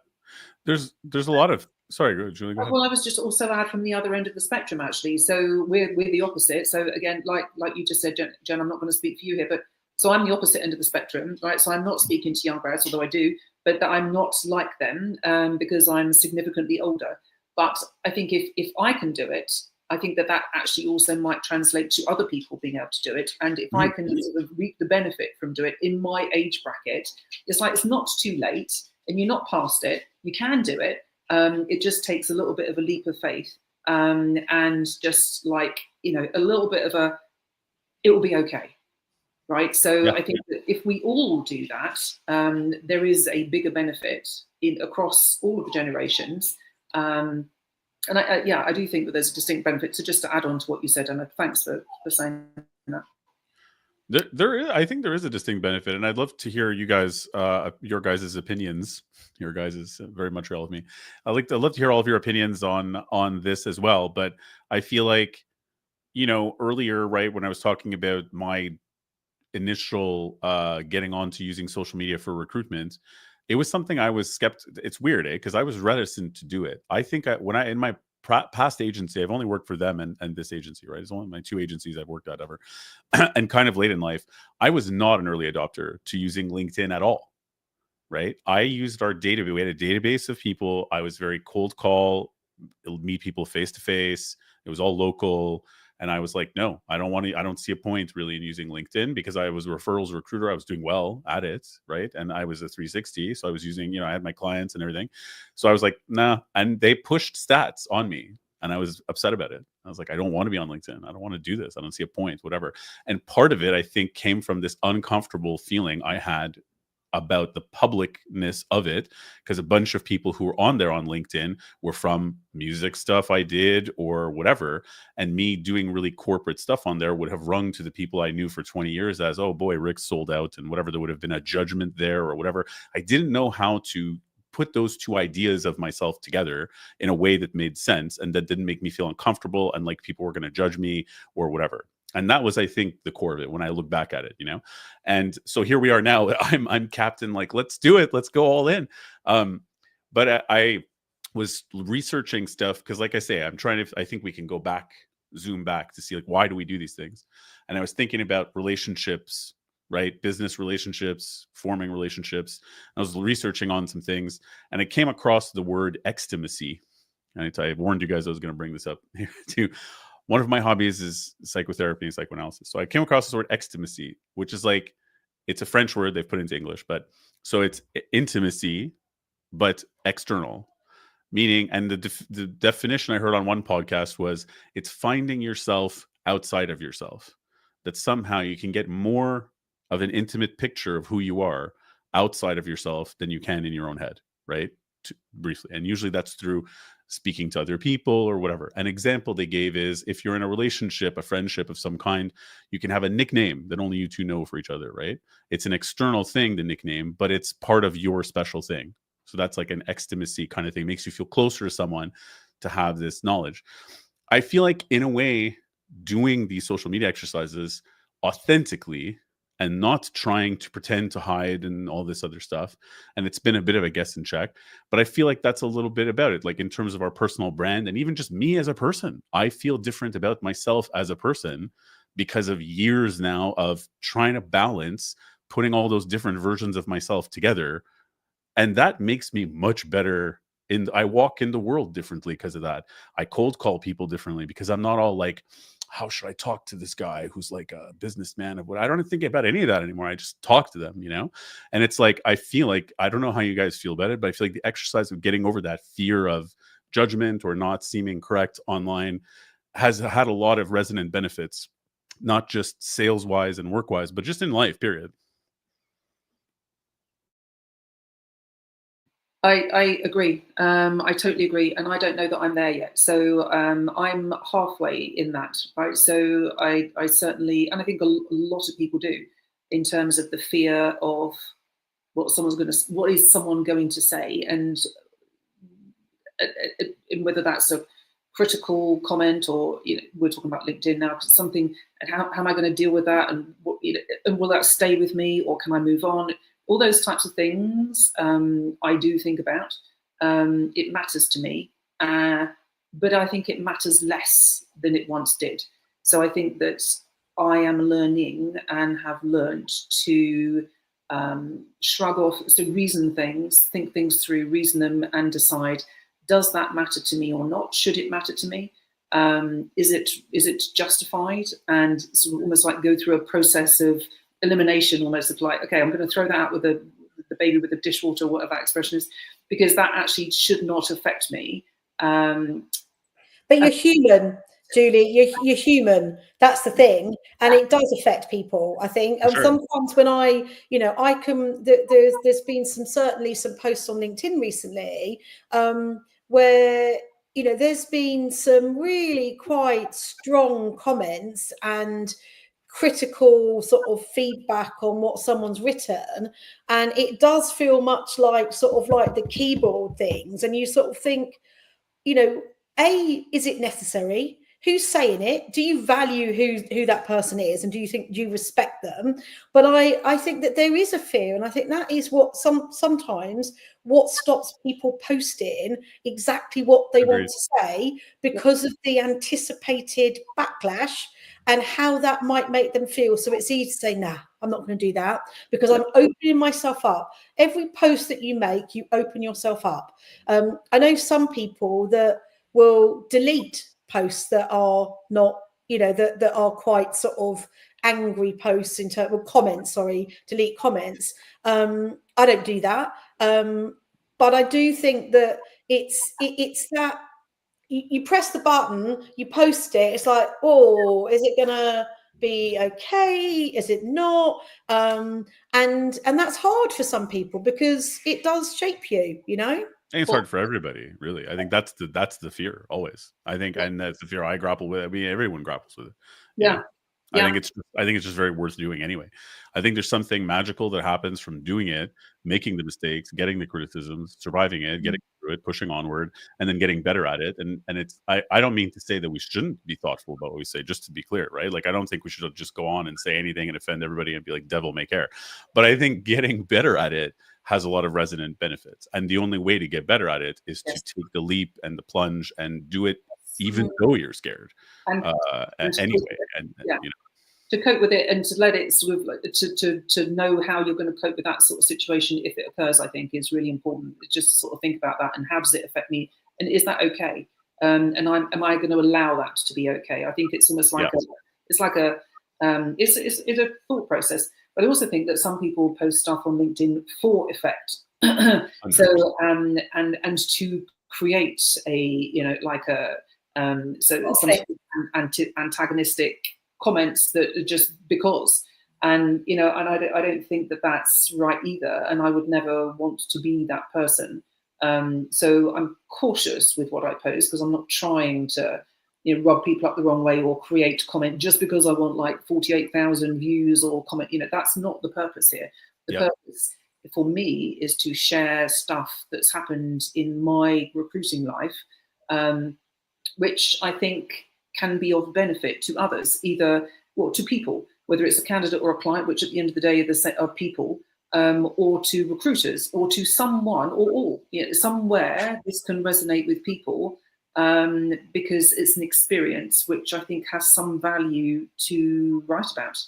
S1: There's a lot of, sorry, Julie, go ahead.
S2: Well, I was just also add from the other end of the spectrum, actually. So we're the opposite. So again, like you just said, Jen, I'm not going to speak for you here, but so I'm the opposite end of the spectrum, right? So I'm not speaking to young grads, although I do, but that I'm not like them because I'm significantly older. But I think if I can do it, I think that actually also might translate to other people being able to do it. And if I can sort of reap the benefit from doing it in my age bracket, it's like, it's not too late and you're not past it. You can do it. It just takes a little bit of a leap of faith and just like, a little bit of it will be okay. Right. So yeah. I think that if we all do that, there is a bigger benefit across all of the generations. And I do think that there's a distinct benefit. So just to add on to what you said, Emma, thanks for saying that.
S1: There is, I think there is a distinct benefit, and I'd love to hear you guys, your guys' opinions. Your guys is very Montreal of me. I'd love to hear all of your opinions on this as well. But I feel like, earlier, right, when I was talking about my initial getting onto using social media for recruitment, it was something I was skeptical. It's weird, because I was reticent to do it. I think in my past agency, I've only worked for them and this agency, right? It's only my two agencies I've worked at ever. And kind of late in life, I was not an early adopter to using LinkedIn at all, right? I used our database. We had a database of people. I was very cold call, meet people face to face. It was all local. And I was like, no, I don't see a point really in using LinkedIn because I was a referrals recruiter. I was doing well at it, right? And I was a 360. So I was using, I had my clients and everything. So I was like, nah. And they pushed stats on me. And I was upset about it. I was like, I don't want to be on LinkedIn. I don't want to do this. I don't see a point, whatever. And part of it, I think, came from this uncomfortable feeling I had about the publicness of it, because a bunch of people who were on there on LinkedIn were from music stuff I did or whatever, and me doing really corporate stuff on there would have rung to the people I knew for 20 years as, oh boy, Rick's sold out and whatever. There would have been a judgment there or whatever. I didn't know how to put those two ideas of myself together in a way that made sense and that didn't make me feel uncomfortable and like people were going to judge me or whatever. And that was, I think, the core of it when I look back at it, And so here we are now. I'm captain, like, let's do it. Let's go all in. But I was researching stuff because, like I say, I think we can zoom back to see, like, why do we do these things? And I was thinking about relationships, right? Business relationships, forming relationships. I was researching on some things and I came across the word extimacy. And I warned you guys I was going to bring this up here too. One of my hobbies is psychotherapy and psychoanalysis. So I came across this word extimacy, which is like, it's a French word they've put into English, but so it's intimacy, but external, meaning, and the definition I heard on one podcast was it's finding yourself outside of yourself, that somehow you can get more of an intimate picture of who you are outside of yourself than you can in your own head, right? Briefly. And usually that's through speaking to other people or whatever. An example they gave is if you're in a relationship, a friendship of some kind, you can have a nickname that only you two know for each other, right? It's an external thing, the nickname, but it's part of your special thing. So that's like an extimacy kind of thing. It makes you feel closer to someone to have this knowledge. I feel like, in a way, doing these social media exercises authentically and not trying to pretend to hide and all this other stuff. And it's been a bit of a guess and check, but I feel like that's a little bit about it. Like in terms of our personal brand and even just me as a person, I feel different about myself as a person because of years now of trying to balance putting all those different versions of myself together. And that makes me much better. I walk in the world differently because of that. I cold call people differently because I'm not all like, how should I talk to this guy who's like a businessman of what? I don't think about any of that anymore. I just talk to them, And it's like, I feel like, I don't know how you guys feel about it, but I feel like the exercise of getting over that fear of judgment or not seeming correct online has had a lot of resonant benefits, not just sales wise and work wise, but just in life, period.
S2: I agree. I totally agree, and I don't know that I'm there yet. So I'm halfway in that, right? So I certainly, and I think a lot of people do, in terms of the fear of what is someone going to say, and whether that's a critical comment or, we're talking about LinkedIn now, something, and how am I going to deal with that, and what, and will that stay with me, or can I move on? All those types of things I do think about. It matters to me, but I think it matters less than it once did. So I think that I am learning and have learned to shrug off, to reason things, think things through, reason them, and decide, does that matter to me or not? Should it matter to me? Is it justified? And sort of almost like go through a process of elimination, almost of like, okay, I'm going to throw that out with the baby with the dishwater, or whatever that expression is, because that actually should not affect me.
S3: But you're human, Julie. You're human. That's the thing, and it does affect people, I think. And sometimes when I can, there's been certainly some posts on LinkedIn recently where there's been some really quite strong comments and critical sort of feedback on what someone's written, and it does feel much like sort of like the keyboard things, and you sort of think, is it necessary? Who's saying it? Do you value who that person is, and do you respect them? But I think that there is a fear, and I think that is what sometimes what stops people posting exactly what they want to say, because of the anticipated backlash and how that might make them feel. So it's easy to say, nah, I'm not going to do that, because I'm opening myself up. Every post that you make, you open yourself up. I know some people that will delete posts that are not, that are quite sort of angry posts in terms of comments, delete comments. I don't do that. But I do think that it's that you press the button, you post it, it's like, oh, is it gonna be okay? Is it not? And that's hard for some people, because it does shape you,
S1: I think it's hard for everybody, really. I think that's the fear always. I think, and that's the fear I grapple with. I mean, everyone grapples with it.
S2: Yeah.
S1: I think it's just very worth doing anyway. I think there's something magical that happens from doing it, making the mistakes, getting the criticisms, surviving it, getting through it, pushing onward, and then getting better at it. And it's I don't mean to say that we shouldn't be thoughtful about what we say, just to be clear, right? Like, I don't think we should just go on and say anything and offend everybody and be like, devil may care. But I think getting better at it has a lot of resonant benefits. And the only way to get better at it is to take the leap and the plunge and do it even though you're scared. Anyway.
S2: To cope with it, and to let it sort of to know how you're going to cope with that sort of situation if it occurs, I think is really important. Just to sort of think about that, and how does it affect me, and is that okay? And am I going to allow that to be okay? I think it's almost like it's a thought process. But I also think that some people post stuff on LinkedIn for effect. So and to create some antagonistic comments that are just because, and I don't think that that's right either, and I would never want to be that person. So I'm cautious with what I post, because I'm not trying to rub people up the wrong way or create comment just because I want like 48,000 views or comment. That's not the purpose here. The purpose for me is to share stuff that's happened in my recruiting life, which I think can be of benefit to others, to people, whether it's a candidate or a client, which at the end of the day are people, or to recruiters, or to someone, or all. Somewhere this can resonate with people, because it's an experience which I think has some value to write about.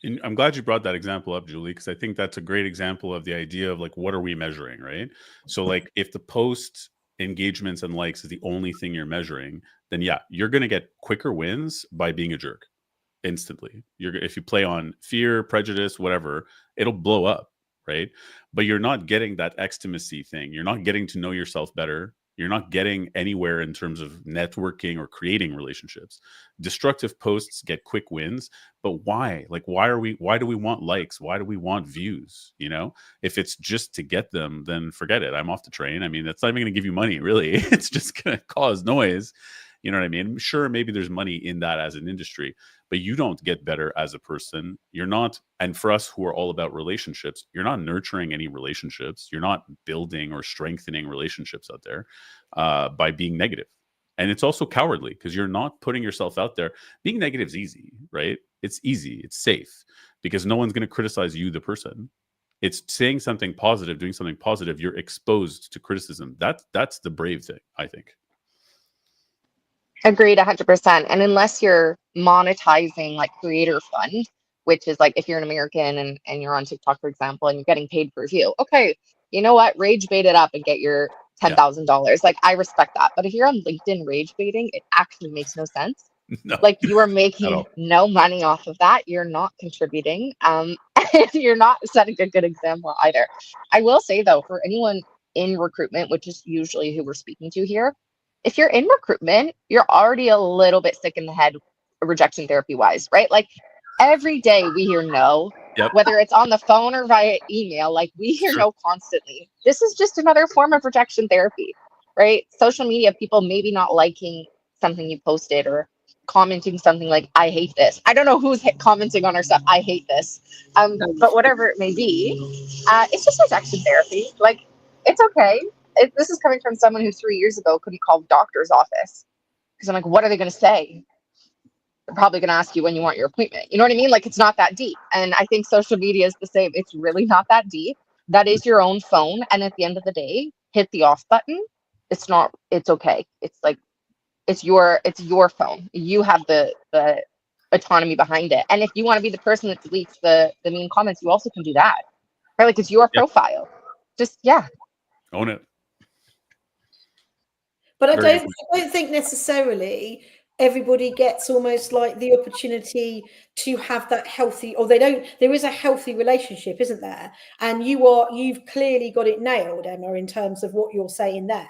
S1: And I'm glad you brought that example up, Julie, because I think that's a great example of the idea of like, what are we measuring, right? So like, if the post engagements and likes is the only thing you're measuring, then you're going to get quicker wins by being a jerk instantly. If you play on fear, prejudice, whatever, it'll blow up, right? But you're not getting that extimacy thing. You're not getting to know yourself better. You're not getting anywhere in terms of networking or creating relationships. Destructive posts get quick wins, but why? Like, why do we want likes? Why do we want views? You know, if it's just to get them, then forget it. I'm off the train. I mean, that's not even going to give you money, really. It's just going to cause noise. You know what I mean? Sure, maybe there's money in that as an industry, but you don't get better as a person. You're not, and for us who are all about relationships, you're not nurturing any relationships. You're not building or strengthening relationships out there by being negative. And it's also cowardly because you're not putting yourself out there. Being negative is easy, right? It's easy, it's safe because no one's going to criticize you, the person. It's saying something positive, doing something positive. You're exposed to criticism. That's the brave thing, I think.
S4: Agreed 100%. And unless you're monetizing like creator fund, which is like if you're an American and you're on TikTok, for example, and you're getting paid per view, okay, you know what? Rage bait it up and get your $10,000. Like, I respect that. But if you're on LinkedIn rage baiting, it actually makes no sense.
S1: No,
S4: like, you are making no money off of that. You're not contributing. And you're not setting a good example either. I will say, though, for anyone in recruitment, which is usually who we're speaking to here, if you're in recruitment, you're already a little bit sick in the head rejection therapy wise, right? Like, every day we hear no, whether it's on the phone or via email, like we hear no constantly. This is just another form of rejection therapy, right? Social media, people maybe not liking something you posted or commenting something like, I hate this. I don't know who's commenting on our stuff. I hate this. But whatever it may be, it's just rejection therapy. Like, it's okay. This is coming from someone who 3 years ago couldn't call the doctor's office because I'm like, what are they going to say? They're probably going to ask you when you want your appointment. You know what I mean? Like, it's not that deep. And I think social media is the same. It's really not that deep. That is your own phone. And at the end of the day, hit the off button. It's okay. It's like, it's your phone. You have the autonomy behind it. And if you want to be the person that deletes the mean comments, you also can do that. Right? Like, it's your profile. Just,
S1: own it.
S3: But I don't think necessarily everybody gets almost like the opportunity to have that healthy, or there is a healthy relationship, isn't there? And you've clearly got it nailed, Emma, in terms of what you're saying there.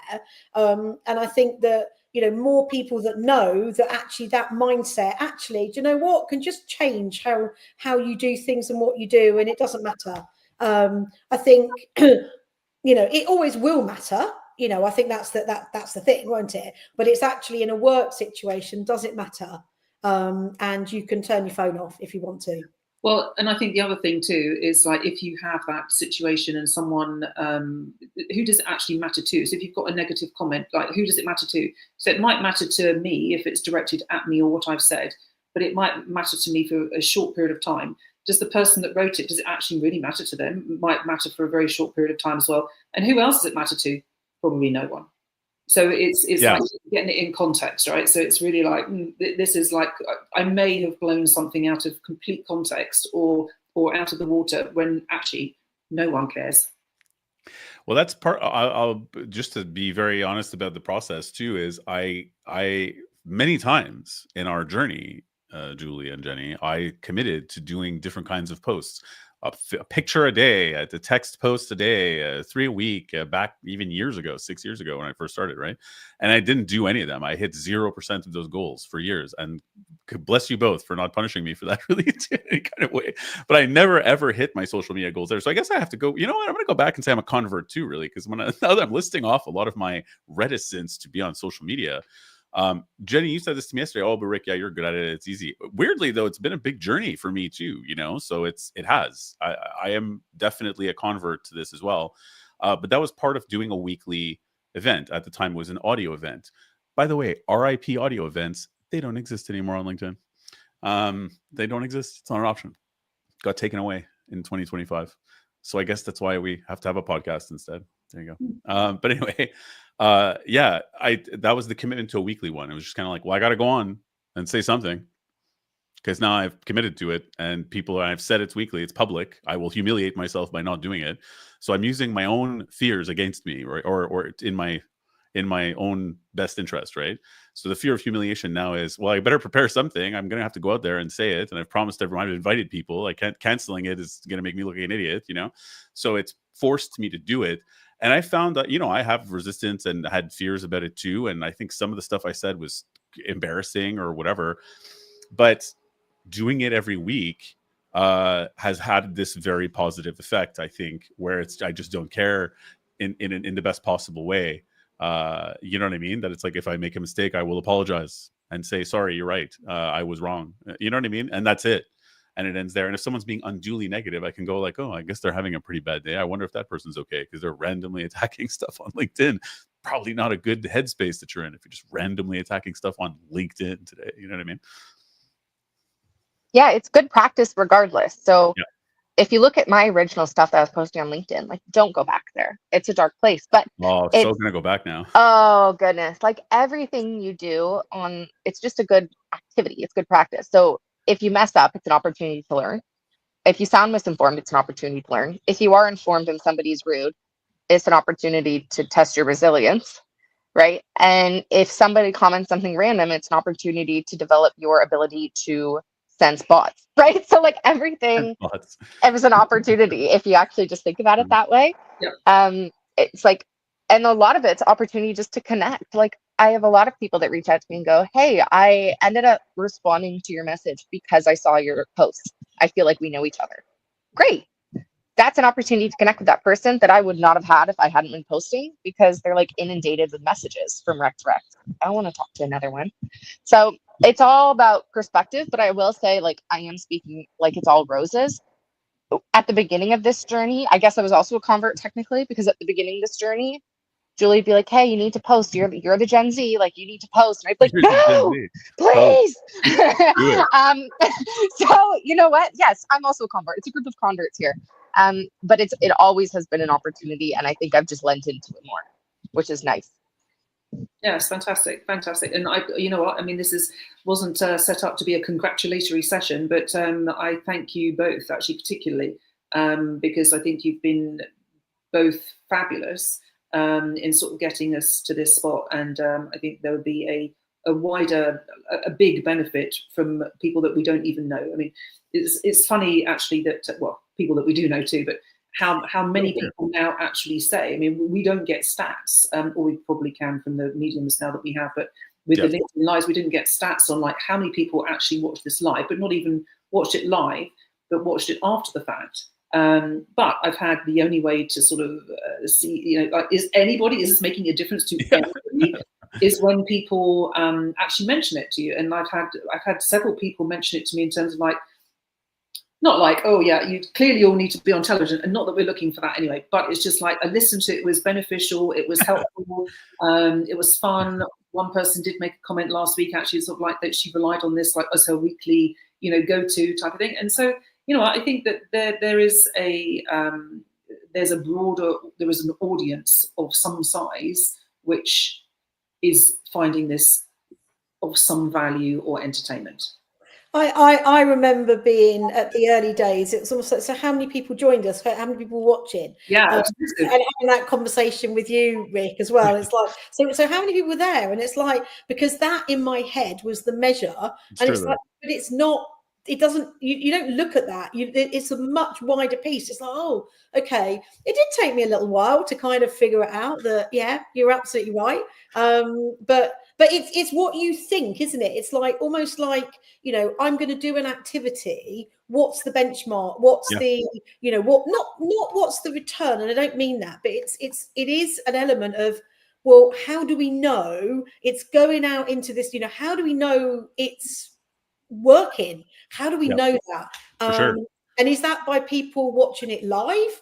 S3: And I think that, you know, more people that know that actually that mindset, actually, do you know what, can just change how you do things and what you do, and it doesn't matter. I think, you know, it always will matter. You know, I think that's the thing, won't it? But it's actually in a work situation, does it matter? And you can turn your phone off if you want to.
S2: Well, and I think the other thing too is, like, if you have that situation and someone, who does it actually matter to? So if you've got a negative comment, like, who does it matter to? So it might matter to me if it's directed at me or what I've said, but it might matter to me for a short period of time. Does the person that wrote it, does it actually really matter to them? It might matter for a very short period of time as well. And who else does it matter to? Probably no one. So it's like getting it in context, right? So it's really like, this is like, I may have blown something out of complete context or out of the water when actually no one cares.
S1: Well, that's part. I'll just to be very honest about the process too. Is I many times in our journey, Julie and Jenny, I committed to doing different kinds of posts. A picture a day, a text post a day, 3 a week, back even years ago, 6 years ago when I first started, right? And I didn't do any of them. I hit 0% of those goals for years. And bless you both for not punishing me for that, really, in any kind of way. But I never, ever hit my social media goals there. So I guess I have to go, you know what? I'm going to go back and say I'm a convert too, really, because now that I'm listing off a lot of my reticence to be on social media. Jenny, you said this to me yesterday. Oh, but Rick, yeah, you're good at it. It's easy. Weirdly, though, it's been a big journey for me too, you know, so it has. I am definitely a convert to this as well. But that was part of doing a weekly event. At the time, it was an audio event. By the way, RIP audio events, they don't exist anymore on LinkedIn. They don't exist. It's not an option. Got taken away in 2025. So I guess that's why we have to have a podcast instead. There you go. But anyway, that was the commitment to a weekly one. It was just kind of like, well, I got to go on and say something because now I've committed to it, and I've said it's weekly, it's public. I will humiliate myself by not doing it. So I'm using my own fears against me, right? Or in my own best interest, right? So the fear of humiliation now is, well, I better prepare something. I'm going to have to go out there and say it. And I've promised everyone, I've invited people. Canceling it is going to make me look like an idiot, you know? So it's forced me to do it. And I found that, I have resistance and had fears about it too. And I think some of the stuff I said was embarrassing or whatever. But doing it every week has had this very positive effect, I think, where I just don't care in the best possible way. You know what I mean? That it's like, if I make a mistake, I will apologize and say, sorry, you're right. I was wrong. You know what I mean? And that's it. And it ends there. And if someone's being unduly negative, I can go like, oh, I guess they're having a pretty bad day. I wonder if that person's okay, because they're randomly attacking stuff on LinkedIn. Probably not a good headspace that you're in if you're just randomly attacking stuff on LinkedIn today. You know what I mean?
S4: Yeah, it's good practice regardless. So
S1: Yeah.
S4: if you look at my original stuff that I was posting on LinkedIn, like, don't go back there. It's a dark place. But
S1: Oh, I'm so gonna go back now.
S4: oh goodness, like everything you do on, it's just a good activity. It's good practice. So if you mess up, it's an opportunity to learn. If you sound misinformed, it's an opportunity to learn. If you are informed and somebody's rude, it's an opportunity to test your resilience, right? And if somebody comments something random, it's an opportunity to develop your ability to sense bots, right? So like everything, it was an opportunity if you actually just think about it that way.
S2: Yep.
S4: It's like, and a lot of it's opportunity just to connect. Like, I have a lot of people that reach out to me and go, hey, I ended up responding to your message because I saw your post. I feel like we know each other. Great. That's an opportunity to connect with that person that I would not have had if I hadn't been posting, because they're like inundated with messages from rec to rec. I want to talk to another one. So it's all about perspective, but I will say, like, I am speaking like it's all roses. At the beginning of this journey, I guess I was also a convert technically, because at the beginning of this journey, Julie'd be like, hey, you need to post. You're the Gen Z, like, you need to post. And I'd be like, no, please. So you know what? Yes, I'm also a convert. It's a group of converts here. But it always has been an opportunity, and I think I've just lent into it more, which is nice.
S2: Yes, fantastic. And you know what? I mean, this wasn't set up to be a congratulatory session, but I thank you both, actually, particularly, because I think you've been both fabulous in sort of getting us to this spot, and I think there would be a big benefit from people that we don't even know. I mean, it's funny actually that, well, people that we do know too, but how many people now actually say, I mean, we don't get stats, or we probably can from the mediums now that we have, but with the LinkedIn Lives, we didn't get stats on like how many people actually watched this live, but not even watched it live, but watched it after the fact. But I've had the only way to sort of see, you know, like, is this making a difference to anybody? Is when people actually mention it to you. And I've had several people mention it to me in terms of like, not like, oh yeah, you clearly all need to be on television, and not that we're looking for that anyway, but it's just like, I listened to it, it was beneficial, it was helpful, it was fun. One person did make a comment last week, actually, sort of like that she relied on this like as her weekly, you know, go-to type of thing. And so, you know, I think that there is an audience of some size which is finding this of some value or entertainment.
S3: I remember being at the early days. It was almost like, so how many people joined us? How many people watching?
S2: Yeah,
S3: and having that conversation with you, Rick, as well. It's like, so how many people were there? And it's like, because that in my head was the measure, it's like, but it's not. It doesn't. You don't look at that. It's a much wider piece. It's like, oh, okay. It did take me a little while to kind of figure it out. That yeah, you're absolutely right. But it's what you think, isn't it? It's like almost like, you know, I'm going to do an activity. What's the benchmark? What's the, you know, what not what's the return? And I don't mean that, but it is an element of, well, how do we know it's going out into this? You know, how do we know it's working? How do we know that? And is that by people watching it live?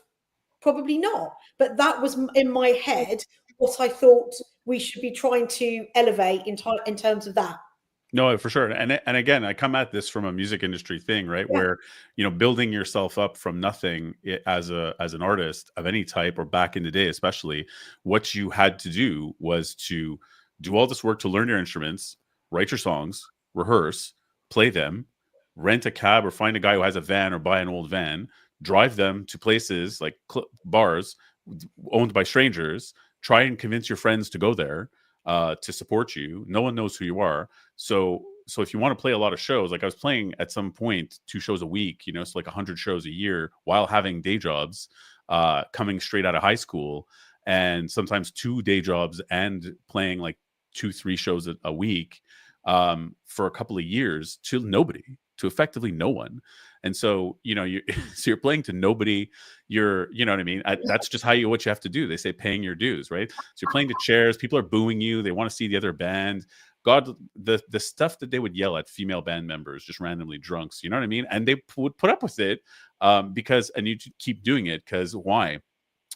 S3: Probably not. But that was in my head what I thought we should be trying to elevate in terms of that.
S1: No, for sure. And again, I come at this from a music industry thing, right?
S3: Yeah.
S1: Where, you know, building yourself up from nothing as an artist of any type, or back in the day, especially, what you had to do was to do all this work to learn your instruments, write your songs, rehearse, play them, rent a cab or find a guy who has a van or buy an old van, drive them to places like bars owned by strangers, try and convince your friends to go there to support you. No one knows who you are. So if you want to play a lot of shows, like I was playing at some point 2 shows a week, you know, so like 100 shows a year while having day jobs, coming straight out of high school. and sometimes 2 day jobs and playing like 2-3 shows a week for a couple of years to nobody, to effectively no one. And so, you know, so you're playing to nobody. You know what I mean? That's just what you have to do. They say paying your dues, right? So you're playing to chairs. People are booing you. They want to see the other band. God, the stuff that they would yell at female band members, just randomly drunks, you know what I mean? And they would put up with it because, and you keep doing it because why?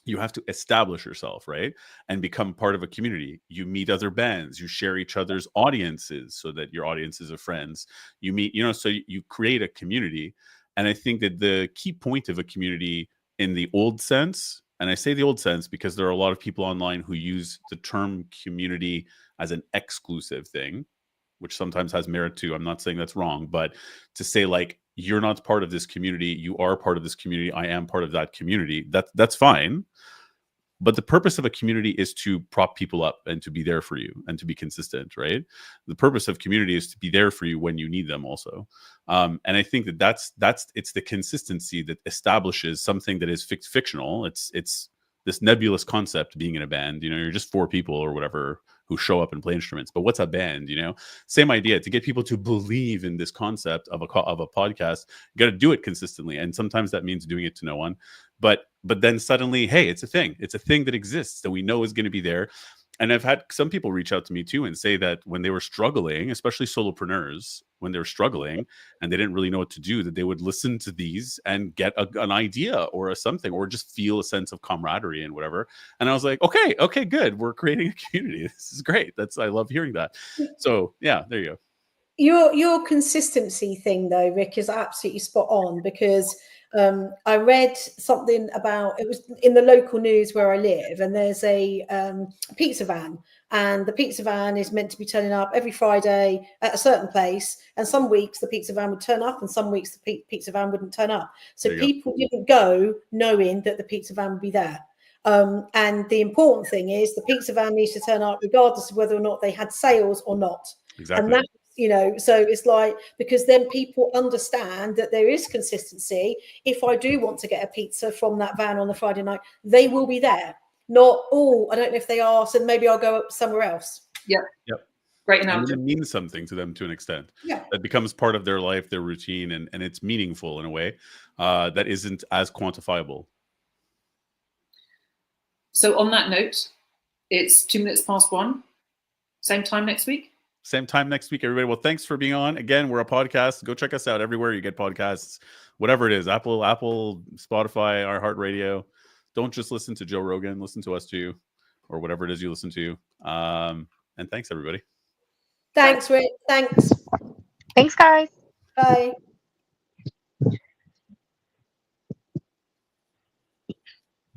S1: You have to establish yourself, right? And become part of a community. You meet other bands, you share each other's audiences so that your audiences of friends, you meet, you know, so you create a community. And I think that the key point of a community in the old sense, and I say the old sense because there are a lot of people online who use the term community as an exclusive thing, which sometimes has merit too. I'm not saying that's wrong, but to say like, you're not part of this community, you are part of this community, I am part of that community, that's fine. But the purpose of a community is to prop people up and to be there for you and to be consistent, right? The purpose of community is to be there for you when you need them also. And I think that's it's the consistency that establishes something that is fictional. It's this nebulous concept being in a band. You know, you're just 4 people or whatever who show up and play instruments. But what's a band? You know, same idea. To get people to believe in this concept of a podcast, you got to do it consistently, and sometimes that means doing it to no one. But then suddenly, hey, it's a thing. It's a thing that exists that we know is going to be there. And I've had some people reach out to me too and say that when they were struggling, especially solopreneurs, when they were struggling and they didn't really know what to do, that they would listen to these and get an idea or a something, or just feel a sense of camaraderie and whatever. And I was like, okay, good. We're creating a community. This is great. I love hearing that. So yeah, there you go.
S3: Your consistency thing though, Rick, is absolutely spot on, because I read something about, it was in the local news where I live, and there's a pizza van, and the pizza van is meant to be turning up every Friday at a certain place, and some weeks the pizza van would turn up and some weeks the pizza van wouldn't turn up. So people didn't go knowing that the pizza van would be there. And the important thing is the pizza van needs to turn up regardless of whether or not they had sales or not.
S1: Exactly.
S3: And that, you know, so it's like, because then people understand that there is consistency. If I do want to get a pizza from that van on the Friday night, they will be there. Not, oh, I don't know if they are, so maybe I'll go up somewhere else.
S2: Yep. Great analogy.
S1: And it means something to them to an extent.
S3: Yeah.
S1: That becomes part of their life, their routine, and it's meaningful in a way that isn't as quantifiable.
S2: So on that note, it's 2 minutes past 1. Same time next week?
S1: Same time next week, everybody. Well, thanks for being on. Again, we're a podcast. Go check us out everywhere you get podcasts, whatever it is, Apple, Spotify, iHeartRadio. Don't just listen to Joe Rogan. Listen to us too, or whatever it is you listen to. And thanks, everybody.
S3: Thanks, Rick. Thanks.
S4: Thanks, guys.
S3: Bye.